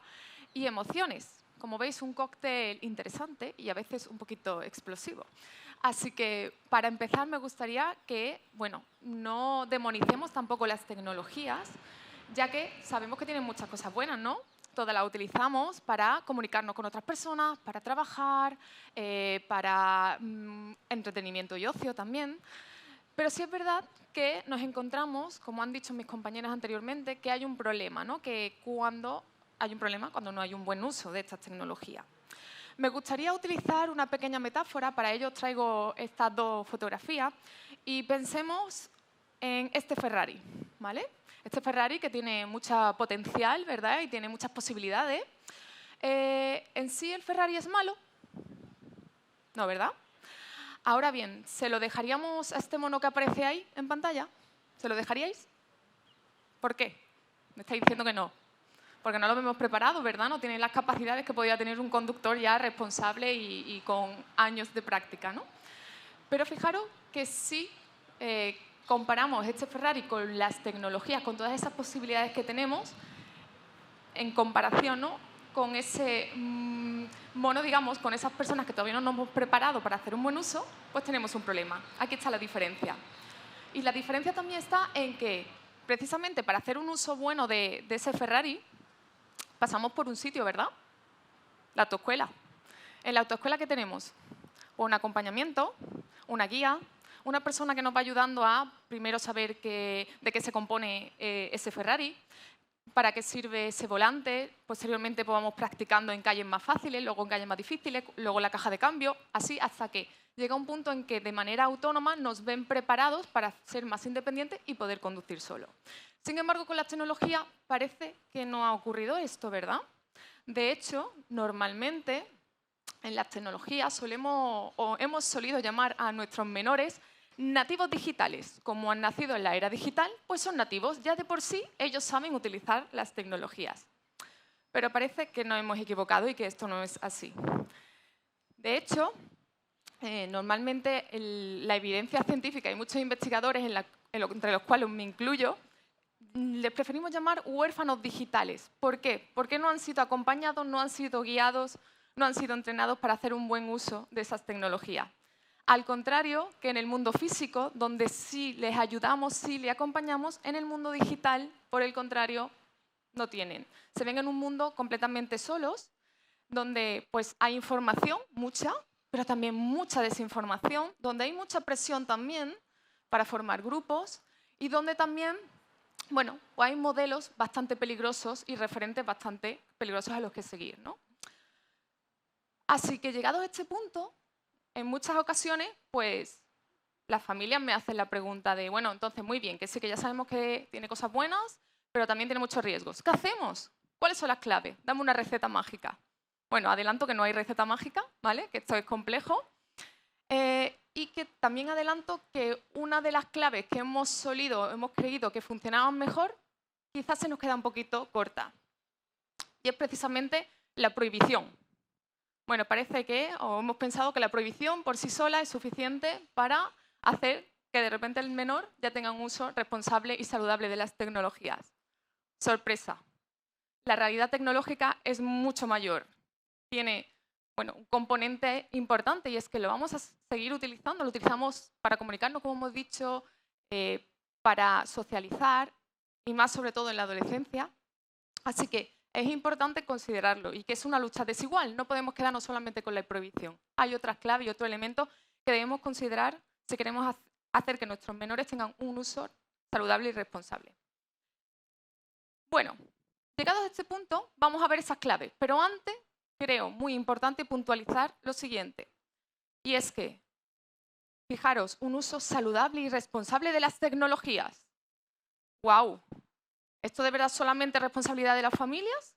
y emociones. Como veis, un cóctel interesante y a veces un poquito explosivo. Así que, para empezar, me gustaría que, bueno, no demonicemos tampoco las tecnologías, ya que sabemos que tienen muchas cosas buenas, ¿no? Todas las utilizamos para comunicarnos con otras personas, para trabajar, para entretenimiento y ocio también. Pero sí es verdad que nos encontramos, como han dicho mis compañeras anteriormente, que hay un problema, ¿no? Que hay un problema cuando no hay un buen uso de estas tecnologías. Me gustaría utilizar una pequeña metáfora, para ello os traigo estas dos fotografías y pensemos en este Ferrari, ¿vale? Este Ferrari que tiene mucho potencial, ¿verdad? Y tiene muchas posibilidades. ¿En sí el Ferrari es malo? No, ¿verdad? Ahora bien, ¿se lo dejaríamos a este mono que aparece ahí en pantalla? ¿Se lo dejaríais? ¿Por qué? Me estáis diciendo que no. Porque no lo hemos preparado, ¿verdad? No tiene las capacidades que podría tener un conductor ya responsable y con años de práctica, ¿no? Pero fijaros que si comparamos este Ferrari con las tecnologías, con todas esas posibilidades que tenemos, en comparación, ¿no?, con ese mono, digamos, con esas personas que todavía no nos hemos preparado para hacer un buen uso, pues tenemos un problema. Aquí está la diferencia. Y la diferencia también está en que, precisamente para hacer un uso bueno de ese Ferrari, pasamos por un sitio, ¿verdad? La autoescuela. En la autoescuela, ¿qué tenemos? Un acompañamiento, una guía, una persona que nos va ayudando a primero saber de qué se compone ese Ferrari, para qué sirve ese volante, posteriormente pues vamos practicando en calles más fáciles, luego en calles más difíciles, luego la caja de cambio, así hasta que llega un punto en que de manera autónoma nos ven preparados para ser más independientes y poder conducir solo. Sin embargo, con la tecnología parece que no ha ocurrido esto, ¿verdad? De hecho, normalmente en las tecnologías hemos solido llamar a nuestros menores nativos digitales. Como han nacido en la era digital, pues son nativos. Ya de por sí ellos saben utilizar las tecnologías. Pero parece que nos hemos equivocado y que esto no es así. De hecho, normalmente la evidencia científica y muchos investigadores, entre los cuales me incluyo, les preferimos llamar huérfanos digitales. ¿Por qué? Porque no han sido acompañados, no han sido guiados, no han sido entrenados para hacer un buen uso de esas tecnologías. Al contrario que en el mundo físico, donde sí les ayudamos, sí les acompañamos, en el mundo digital, por el contrario, no tienen. Se ven en un mundo completamente solos, donde pues, hay información, mucha, pero también mucha desinformación, donde hay mucha presión también para formar grupos y donde también, bueno, pues hay modelos bastante peligrosos y referentes bastante peligrosos a los que seguir, ¿no? Así que llegados a este punto, en muchas ocasiones, pues las familias me hacen la pregunta de, bueno, entonces muy bien, que sí que ya sabemos que tiene cosas buenas, pero también tiene muchos riesgos. ¿Qué hacemos? ¿Cuáles son las claves? Dame una receta mágica. Bueno, adelanto que no hay receta mágica, ¿vale? Que esto es complejo. Y que también adelanto que una de las claves que hemos creído que funcionaban mejor, quizás se nos queda un poquito corta. Y es precisamente la prohibición. Bueno, parece que hemos pensado que la prohibición por sí sola es suficiente para hacer que de repente el menor ya tenga un uso responsable y saludable de las tecnologías. Sorpresa. La realidad tecnológica es mucho mayor. Tiene un componente importante y es que lo vamos a seguir utilizando. Lo utilizamos para comunicarnos, como hemos dicho, para socializar y más sobre todo en la adolescencia. Así que es importante considerarlo y que es una lucha desigual. No podemos quedarnos solamente con la prohibición. Hay otras claves y otros elementos que debemos considerar si queremos hacer que nuestros menores tengan un uso saludable y responsable. Bueno, llegados a este punto, vamos a ver esas claves. Pero antes, creo muy importante puntualizar lo siguiente. Y es que, fijaros, un uso saludable y responsable de las tecnologías. ¡Guau! ¿Esto de verdad solamente es responsabilidad de las familias?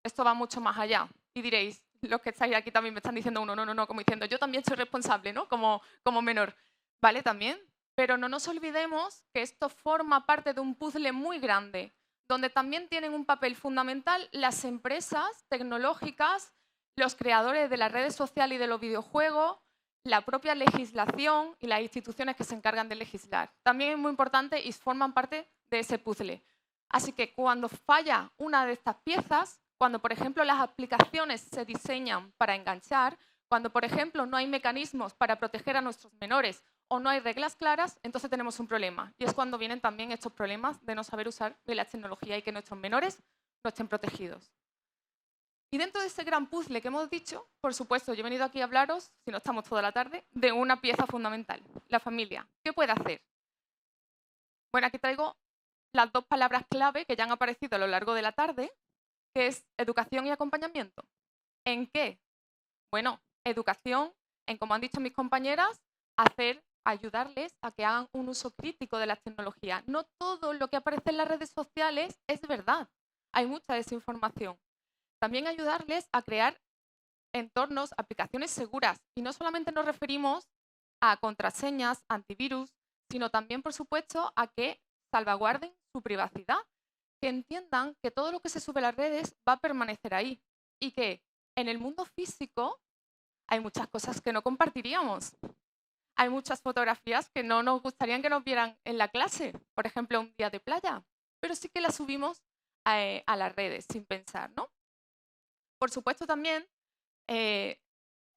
Esto va mucho más allá. Y diréis, los que estáis aquí también me están diciendo no, como diciendo, yo también soy responsable, ¿no? Como menor. ¿Vale? También. Pero no nos olvidemos que esto forma parte de un puzzle muy grande, donde también tienen un papel fundamental las empresas tecnológicas, los creadores de las redes sociales y de los videojuegos, la propia legislación y las instituciones que se encargan de legislar. También es muy importante y forman parte de ese puzzle. Así que cuando falla una de estas piezas, cuando, por ejemplo, las aplicaciones se diseñan para enganchar, cuando, por ejemplo, no hay mecanismos para proteger a nuestros menores o no hay reglas claras, entonces tenemos un problema. Y es cuando vienen también estos problemas de no saber usar bien la tecnología y que nuestros menores no estén protegidos. Y dentro de ese gran puzzle que hemos dicho, por supuesto, yo he venido aquí a hablaros, si no estamos toda la tarde, de una pieza fundamental, la familia. ¿Qué puede hacer? Bueno, aquí traigo las dos palabras clave que ya han aparecido a lo largo de la tarde, que es educación y acompañamiento. ¿En qué? Bueno, educación, en, como han dicho mis compañeras, ayudarles a que hagan un uso crítico de las tecnologías. No todo lo que aparece en las redes sociales es verdad. Hay mucha desinformación. También ayudarles a crear entornos, aplicaciones seguras. Y no solamente nos referimos a contraseñas, antivirus, sino también, por supuesto, a que salvaguarden su privacidad, que entiendan que todo lo que se sube a las redes va a permanecer ahí y que en el mundo físico hay muchas cosas que no compartiríamos. Hay muchas fotografías que no nos gustaría que nos vieran en la clase, por ejemplo, un día de playa, pero sí que las subimos a las redes sin pensar, ¿no? Por supuesto, también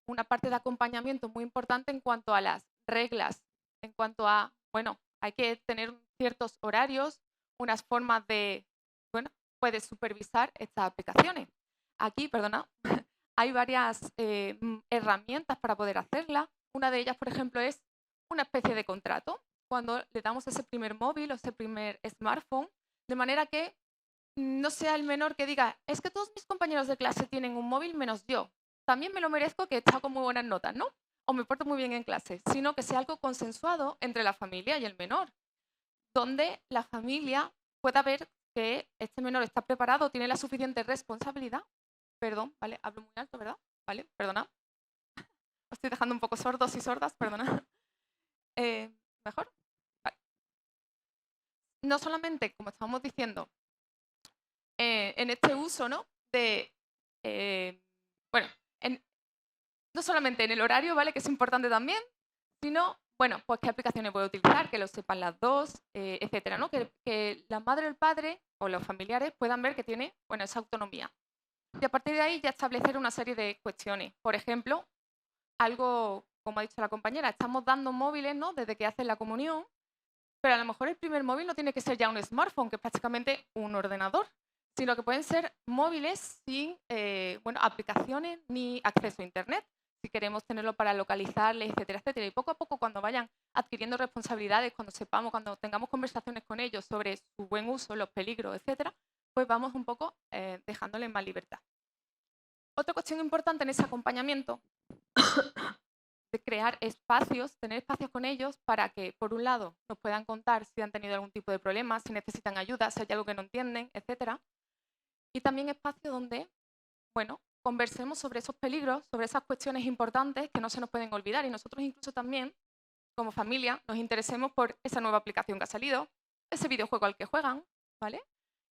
una parte de acompañamiento muy importante en cuanto a las reglas, en cuanto a, bueno, hay que tener ciertos horarios, unas formas de, bueno, puedes supervisar estas aplicaciones. Aquí, perdona, hay varias herramientas para poder hacerla. Una de ellas, por ejemplo, es una especie de contrato. Cuando le damos ese primer móvil o ese primer smartphone, de manera que no sea el menor que diga, es que todos mis compañeros de clase tienen un móvil menos yo. También me lo merezco, que he estado con muy buenas notas, ¿no? O me porto muy bien en clase, sino que sea algo consensuado entre la familia y el menor, donde la familia pueda ver que este menor está preparado, tiene la suficiente responsabilidad. Perdón, ¿vale? Hablo muy alto, ¿verdad? ¿Vale? Perdona. Os estoy dejando un poco sordos y sordas, perdona. ¿Mejor? Vale. No solamente, como estábamos diciendo, en este uso, ¿no? Bueno, no solamente en el horario, ¿vale? Que es importante también, sino, bueno, pues qué aplicaciones puedo utilizar, que lo sepan las dos, etcétera, ¿no? Que la madre o el padre o los familiares puedan ver que tiene, bueno, esa autonomía. Y a partir de ahí ya establecer una serie de cuestiones. Por ejemplo, algo, como ha dicho la compañera, estamos dando móviles, ¿no? Desde que hacen la comunión, pero a lo mejor el primer móvil no tiene que ser ya un smartphone, que es prácticamente un ordenador, sino que pueden ser móviles sin bueno, aplicaciones ni acceso a Internet, si queremos tenerlo para localizarles, etcétera, etcétera. Y poco a poco, cuando vayan adquiriendo responsabilidades, cuando sepamos, cuando tengamos conversaciones con ellos sobre su buen uso, los peligros, etcétera, pues vamos un poco dejándoles más libertad. Otra cuestión importante en ese acompañamiento de crear espacios, tener espacios con ellos para que, por un lado, nos puedan contar si han tenido algún tipo de problema, si necesitan ayuda, si hay algo que no entienden, etcétera. Y también espacios donde, bueno, conversemos sobre esos peligros, sobre esas cuestiones importantes que no se nos pueden olvidar. Y nosotros incluso también, como familia, nos interesemos por esa nueva aplicación que ha salido, ese videojuego al que juegan, ¿vale?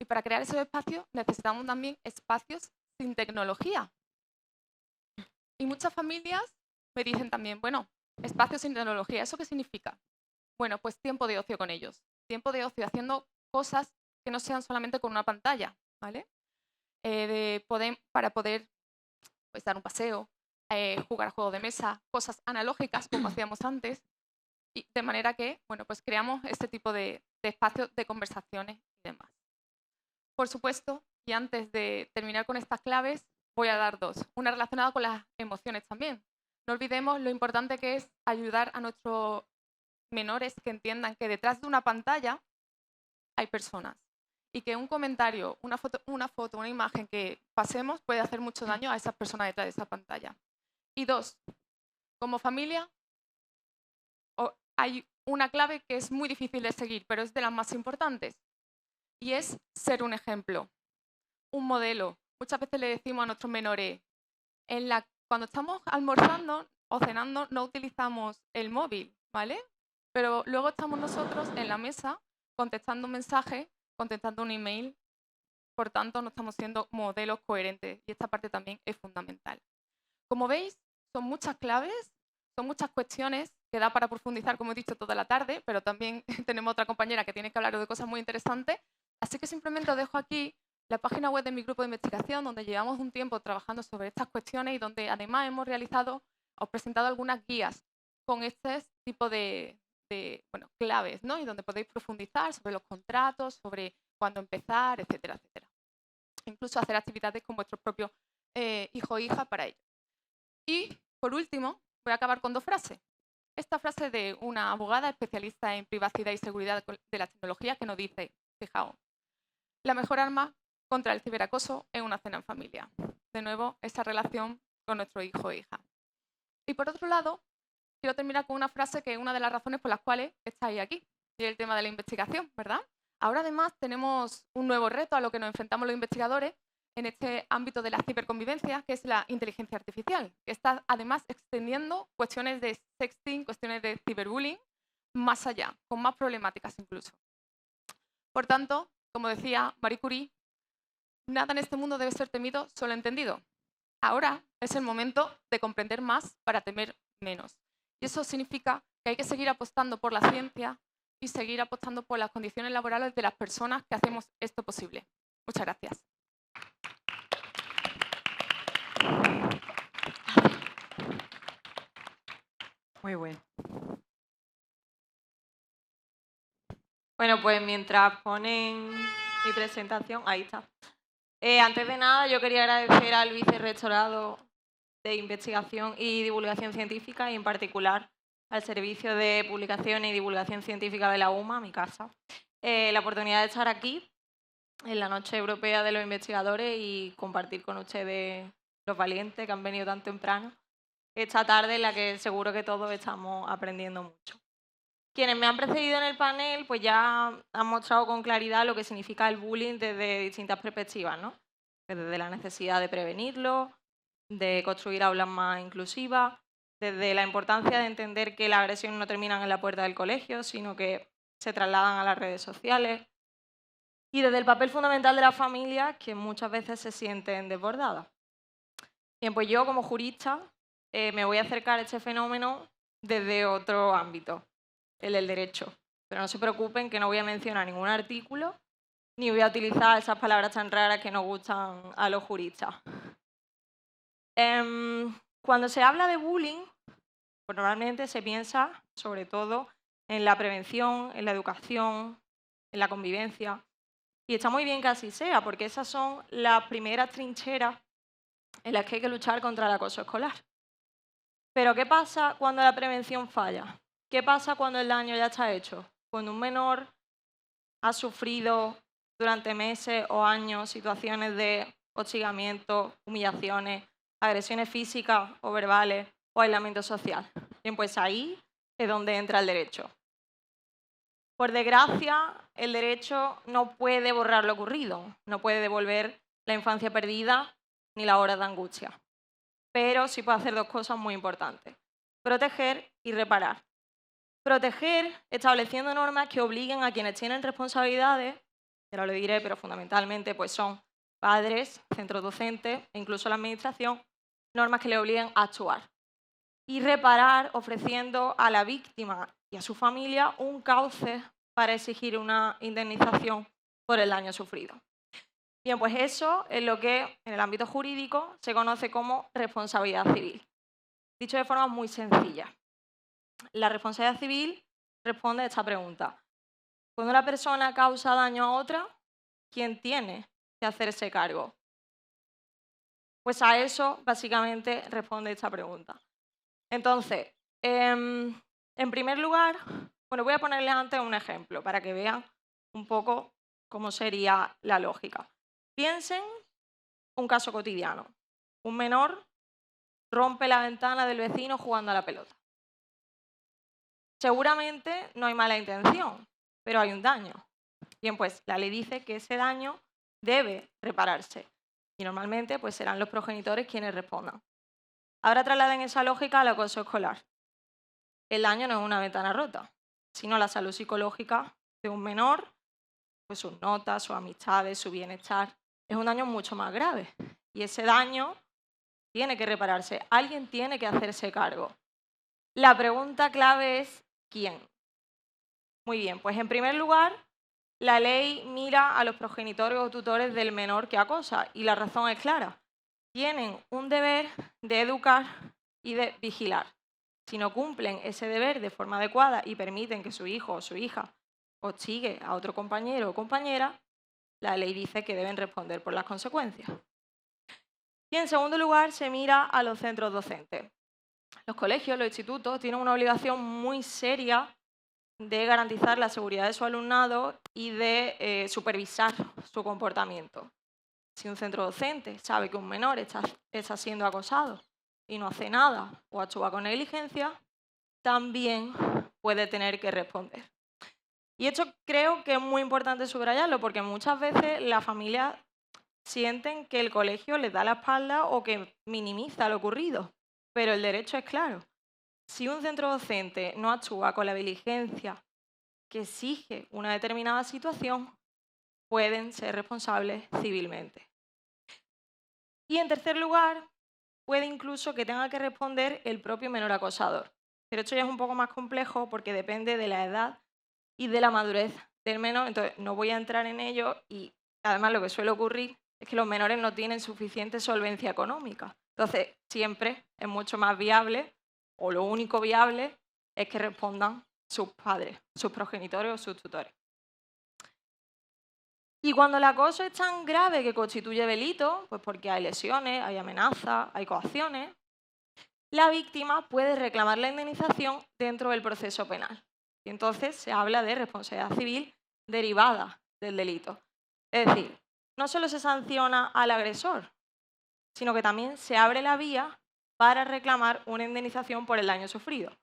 Y para crear esos espacios necesitamos también espacios sin tecnología. Y muchas familias me dicen también, bueno, espacios sin tecnología, ¿eso qué significa? Bueno, pues tiempo de ocio con ellos. Tiempo de ocio haciendo cosas que no sean solamente con una pantalla, ¿vale? Para poder pues, dar un paseo, jugar a juegos de mesa, cosas analógicas como hacíamos antes, y de manera que, bueno, pues creamos este tipo de espacios de conversaciones y demás. Por supuesto, y antes de terminar con estas claves, voy a dar dos. Una relacionada con las emociones también. No olvidemos lo importante que es ayudar a nuestros menores que entiendan que detrás de una pantalla hay personas y que un comentario, una foto, una imagen que pasemos puede hacer mucho daño a esas personas detrás de esa pantalla. Y dos, como familia hay una clave que es muy difícil de seguir, pero es de las más importantes, y es ser un ejemplo, un modelo. Muchas veces le decimos a nuestros menores, cuando estamos almorzando o cenando no utilizamos el móvil, ¿vale? Pero luego estamos nosotros en la mesa contestando un mensaje, contestando un email, por tanto no estamos siendo modelos coherentes y esta parte también es fundamental. Como veis, son muchas claves, son muchas cuestiones que da para profundizar, como he dicho, toda la tarde, pero también tenemos otra compañera que tiene que hablar de cosas muy interesantes. Así que simplemente os dejo aquí la página web de mi grupo de investigación, donde llevamos un tiempo trabajando sobre estas cuestiones y donde además hemos presentado algunas guías con este tipo de claves, ¿no? Y donde podéis profundizar sobre los contratos, sobre cuándo empezar, etcétera, etcétera. Incluso hacer actividades con vuestros propios hijos o hijas para ello. Y, por último, voy a acabar con 2 frases. Esta frase de una abogada especialista en privacidad y seguridad de la tecnología que nos dice, fijaos, la mejor arma contra el ciberacoso es una cena en familia. De nuevo, esa relación con nuestro hijo o hija. Y por otro lado, quiero terminar con una frase que es una de las razones por las cuales estáis aquí, y es el tema de la investigación, ¿verdad? Ahora además tenemos un nuevo reto a lo que nos enfrentamos los investigadores en este ámbito de la ciberconvivencia, que es la inteligencia artificial, que está además extendiendo cuestiones de sexting, cuestiones de ciberbullying, más allá, con más problemáticas incluso. Por tanto, como decía Marie Curie, nada en este mundo debe ser temido, solo entendido. Ahora es el momento de comprender más para temer menos. Y eso significa que hay que seguir apostando por la ciencia y seguir apostando por las condiciones laborales de las personas que hacemos esto posible. Muchas gracias. Muy bueno. Bueno, pues mientras ponen mi presentación, ahí está. Antes de nada, yo quería agradecer al Vicerrectorado de Investigación y Divulgación Científica y en particular al Servicio de Publicación y Divulgación Científica de la UMA, mi casa, la oportunidad de estar aquí en la Noche Europea de los Investigadores y compartir con ustedes, los valientes que han venido tan temprano, esta tarde en la que seguro que todos estamos aprendiendo mucho. Quienes me han precedido en el panel pues ya han mostrado con claridad lo que significa el bullying desde distintas perspectivas, ¿no? Desde la necesidad de prevenirlo, de construir aulas más inclusivas, desde la importancia de entender que las agresiones no terminan en la puerta del colegio, sino que se trasladan a las redes sociales, y desde el papel fundamental de las familias, que muchas veces se sienten desbordadas. Bien, pues yo como jurista me voy a acercar a este fenómeno desde otro ámbito, el del derecho. Pero no se preocupen que no voy a mencionar ningún artículo ni voy a utilizar esas palabras tan raras que nos gustan a los juristas. Cuando se habla de bullying, pues normalmente se piensa sobre todo en la prevención, en la educación, en la convivencia. Y está muy bien que así sea, porque esas son las primeras trincheras en las que hay que luchar contra el acoso escolar. Pero ¿qué pasa cuando la prevención falla? ¿Qué pasa cuando el daño ya está hecho? Cuando un menor ha sufrido durante meses o años situaciones de hostigamiento, humillaciones, agresiones físicas o verbales o aislamiento social. Bien, pues ahí es donde entra el derecho. Por desgracia, el derecho no puede borrar lo ocurrido, no puede devolver la infancia perdida ni las horas de angustia. Pero sí puede hacer 2 cosas muy importantes: proteger y reparar. Proteger estableciendo normas que obliguen a quienes tienen responsabilidades, que ahora lo diré, pero fundamentalmente pues son padres, centros docentes e incluso la administración, normas que le obliguen a actuar. Y reparar ofreciendo a la víctima y a su familia un cauce para exigir una indemnización por el daño sufrido. Bien, pues eso es lo que en el ámbito jurídico se conoce como responsabilidad civil. Dicho de forma muy sencilla, la responsabilidad civil responde a esta pregunta: cuando una persona causa daño a otra, ¿quién tiene que hacerse cargo? Pues a eso básicamente responde esta pregunta. Entonces, en primer lugar, bueno, voy a ponerles antes un ejemplo para que vean un poco cómo sería la lógica. Piensen un caso cotidiano. Un menor rompe la ventana del vecino jugando a la pelota. Seguramente no hay mala intención, pero hay un daño. Bien, pues la ley dice que ese daño debe repararse y normalmente pues serán los progenitores quienes respondan. Ahora trasladen esa lógica al acoso escolar. El daño no es una ventana rota, sino la salud psicológica de un menor, pues sus notas, sus amistades, su bienestar. Es un daño mucho más grave y ese daño tiene que repararse. Alguien tiene que hacerse cargo. La pregunta clave es ¿quién? Muy bien, pues en primer lugar, la ley mira a los progenitores o tutores del menor que acosa y la razón es clara. Tienen un deber de educar y de vigilar. Si no cumplen ese deber de forma adecuada y permiten que su hijo o su hija hostigue a otro compañero o compañera, la ley dice que deben responder por las consecuencias. Y en segundo lugar, se mira a los centros docentes. Los colegios, los institutos tienen una obligación muy seria de garantizar la seguridad de su alumnado y de supervisar su comportamiento. Si un centro docente sabe que un menor está siendo acosado y no hace nada o actúa con negligencia, también puede tener que responder. Y esto creo que es muy importante subrayarlo porque muchas veces las familias sienten que el colegio les da la espalda o que minimiza lo ocurrido, pero el derecho es claro. Si un centro docente no actúa con la diligencia que exige una determinada situación, pueden ser responsables civilmente. Y en tercer lugar, puede incluso que tenga que responder el propio menor acosador. Pero esto ya es un poco más complejo porque depende de la edad y de la madurez del menor, entonces no voy a entrar en ello y además lo que suele ocurrir es que los menores no tienen suficiente solvencia económica. Entonces siempre es mucho más viable o lo único viable es que respondan sus padres, sus progenitores o sus tutores. Y cuando el acoso es tan grave que constituye delito, pues porque hay lesiones, hay amenazas, hay coacciones, la víctima puede reclamar la indemnización dentro del proceso penal. Y entonces se habla de responsabilidad civil derivada del delito. Es decir, no solo se sanciona al agresor, sino que también se abre la vía para reclamar una indemnización por el daño sufrido.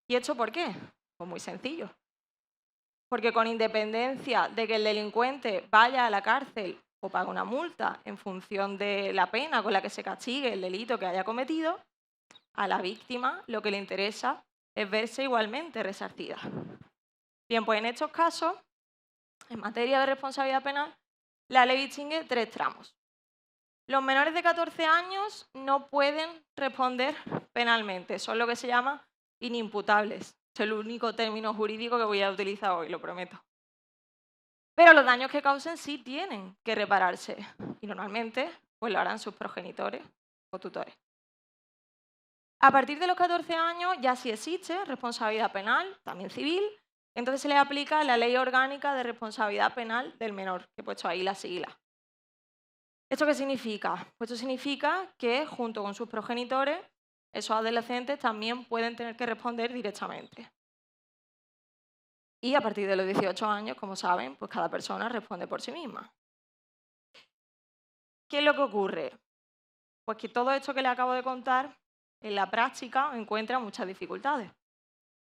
¿Y esto por qué? Pues muy sencillo. Porque con independencia de que el delincuente vaya a la cárcel o pague una multa en función de la pena con la que se castigue el delito que haya cometido, a la víctima lo que le interesa es verse igualmente resarcida. Bien, pues en estos casos, en materia de responsabilidad penal, la ley distingue 3 tramos. Los menores de 14 años no pueden responder penalmente, son lo que se llama inimputables. Es el único término jurídico que voy a utilizar hoy, lo prometo. Pero los daños que causen sí tienen que repararse y normalmente pues lo harán sus progenitores o tutores. A partir de los 14 años ya sí existe responsabilidad penal, también civil, entonces se le aplica la Ley Orgánica de Responsabilidad Penal del Menor, que he puesto ahí la sigla. ¿Esto qué significa? Pues esto significa que junto con sus progenitores, esos adolescentes también pueden tener que responder directamente. Y a partir de los 18 años, como saben, pues cada persona responde por sí misma. ¿Qué es lo que ocurre? Pues que todo esto que les acabo de contar, en la práctica encuentra muchas dificultades.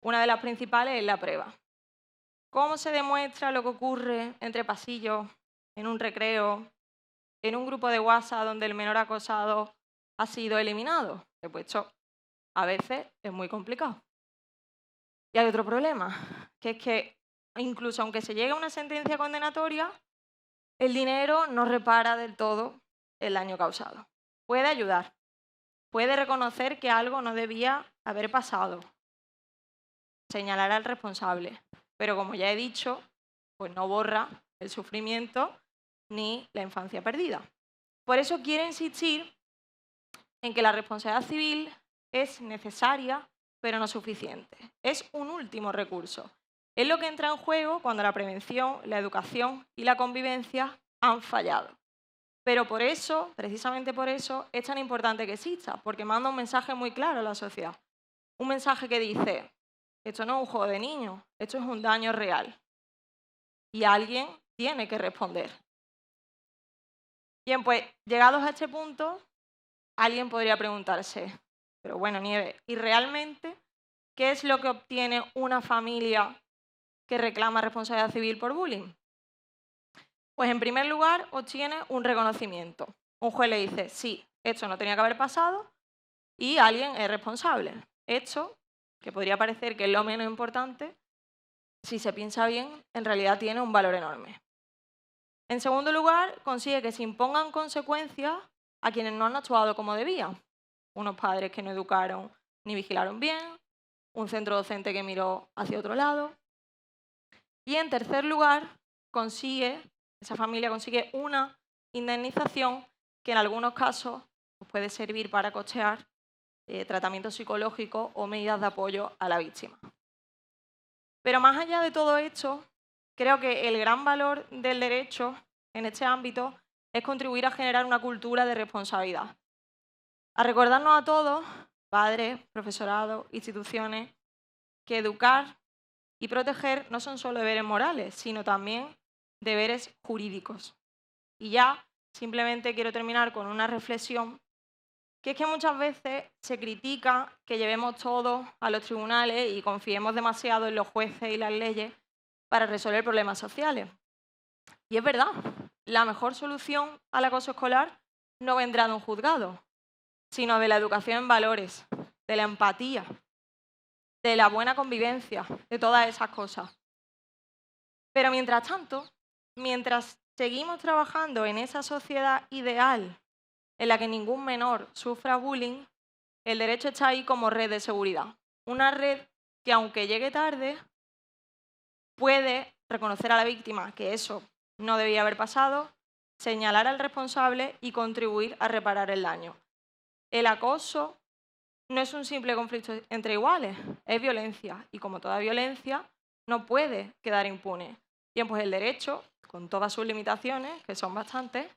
Una de las principales es la prueba. ¿Cómo se demuestra lo que ocurre entre pasillos, en un recreo, en un grupo de WhatsApp donde el menor acosado ha sido eliminado? Pues esto a veces es muy complicado. Y hay otro problema, que es que incluso aunque se llegue a una sentencia condenatoria, el dinero no repara del todo el daño causado. Puede ayudar, puede reconocer que algo no debía haber pasado, señalar al responsable, pero como ya he dicho, pues no borra el sufrimiento ni la infancia perdida. Por eso quiero insistir en que la responsabilidad civil es necesaria, pero no suficiente. Es un último recurso. Es lo que entra en juego cuando la prevención, la educación y la convivencia han fallado. Pero por eso, precisamente por eso, es tan importante que exista, porque manda un mensaje muy claro a la sociedad. Un mensaje que dice, esto no es un juego de niños, esto es un daño real. Y alguien tiene que responder. Bien, pues llegados a este punto, alguien podría preguntarse, pero bueno, Nieves, ¿y realmente qué es lo que obtiene una familia que reclama responsabilidad civil por bullying? Pues en primer lugar obtiene un reconocimiento. Un juez le dice, sí, esto no tenía que haber pasado y alguien es responsable. Esto, que podría parecer que es lo menos importante, si se piensa bien, en realidad tiene un valor enorme. En segundo lugar, consigue que se impongan consecuencias a quienes no han actuado como debían. Unos padres que no educaron ni vigilaron bien, un centro docente que miró hacia otro lado. Y en tercer lugar, esa familia consigue una indemnización que en algunos casos pues, puede servir para costear tratamiento psicológico o medidas de apoyo a la víctima. Pero más allá de todo esto, creo que el gran valor del derecho en este ámbito es contribuir a generar una cultura de responsabilidad. A recordarnos a todos, padres, profesorado, instituciones, que educar y proteger no son solo deberes morales, sino también deberes jurídicos. Y ya simplemente quiero terminar con una reflexión, que es que muchas veces se critica que llevemos todo a los tribunales y confiemos demasiado en los jueces y las leyes para resolver problemas sociales. Y es verdad, la mejor solución al acoso escolar no vendrá de un juzgado, sino de la educación en valores, de la empatía, de la buena convivencia, de todas esas cosas. Pero mientras tanto, mientras seguimos trabajando en esa sociedad ideal en la que ningún menor sufra bullying, el derecho está ahí como red de seguridad. Una red que, aunque llegue tarde, puede reconocer a la víctima que eso no debía haber pasado, señalar al responsable y contribuir a reparar el daño. El acoso no es un simple conflicto entre iguales, es violencia y como toda violencia no puede quedar impune. Bien, pues el derecho, con todas sus limitaciones, que son bastantes,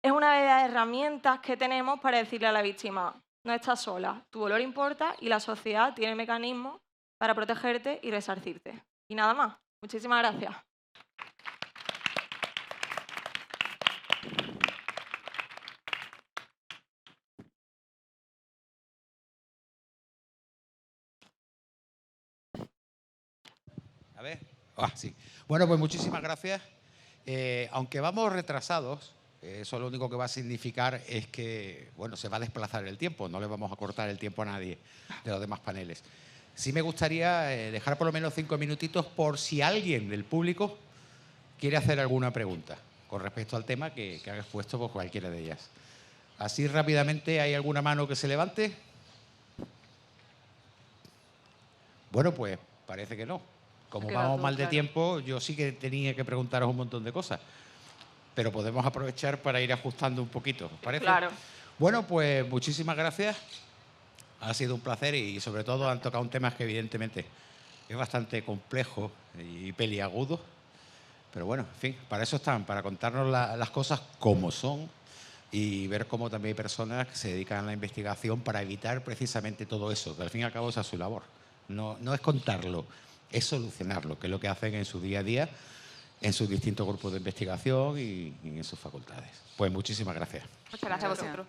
es una de las herramientas que tenemos para decirle a la víctima, no estás sola, tu dolor importa y la sociedad tiene mecanismos para protegerte y resarcirte. Y nada más. Muchísimas gracias. A ver. Sí. Bueno, pues muchísimas gracias. Aunque vamos retrasados, eso lo único que va a significar es que, bueno, se va a desplazar el tiempo, no le vamos a cortar el tiempo a nadie de los demás paneles. Sí me gustaría dejar por lo menos 5 minutitos por si alguien del público quiere hacer alguna pregunta con respecto al tema que haga expuesto por cualquiera de ellas. Así rápidamente, ¿hay alguna mano que se levante? Bueno, pues parece que no. Como vamos mal de tiempo, yo sí que tenía que preguntaros un montón de cosas. Pero podemos aprovechar para ir ajustando un poquito, ¿os parece? Claro. Bueno, pues muchísimas gracias. Ha sido un placer y sobre todo han tocado un tema que evidentemente es bastante complejo y peliagudo. Pero bueno, en fin, para eso están, para contarnos las cosas como son y ver cómo también hay personas que se dedican a la investigación para evitar precisamente todo eso, que al fin y al cabo esa es su labor. No es contarlo, es solucionarlo, que es lo que hacen en su día a día, en sus distintos grupos de investigación y en sus facultades. Pues muchísimas gracias. Muchas gracias a vosotros.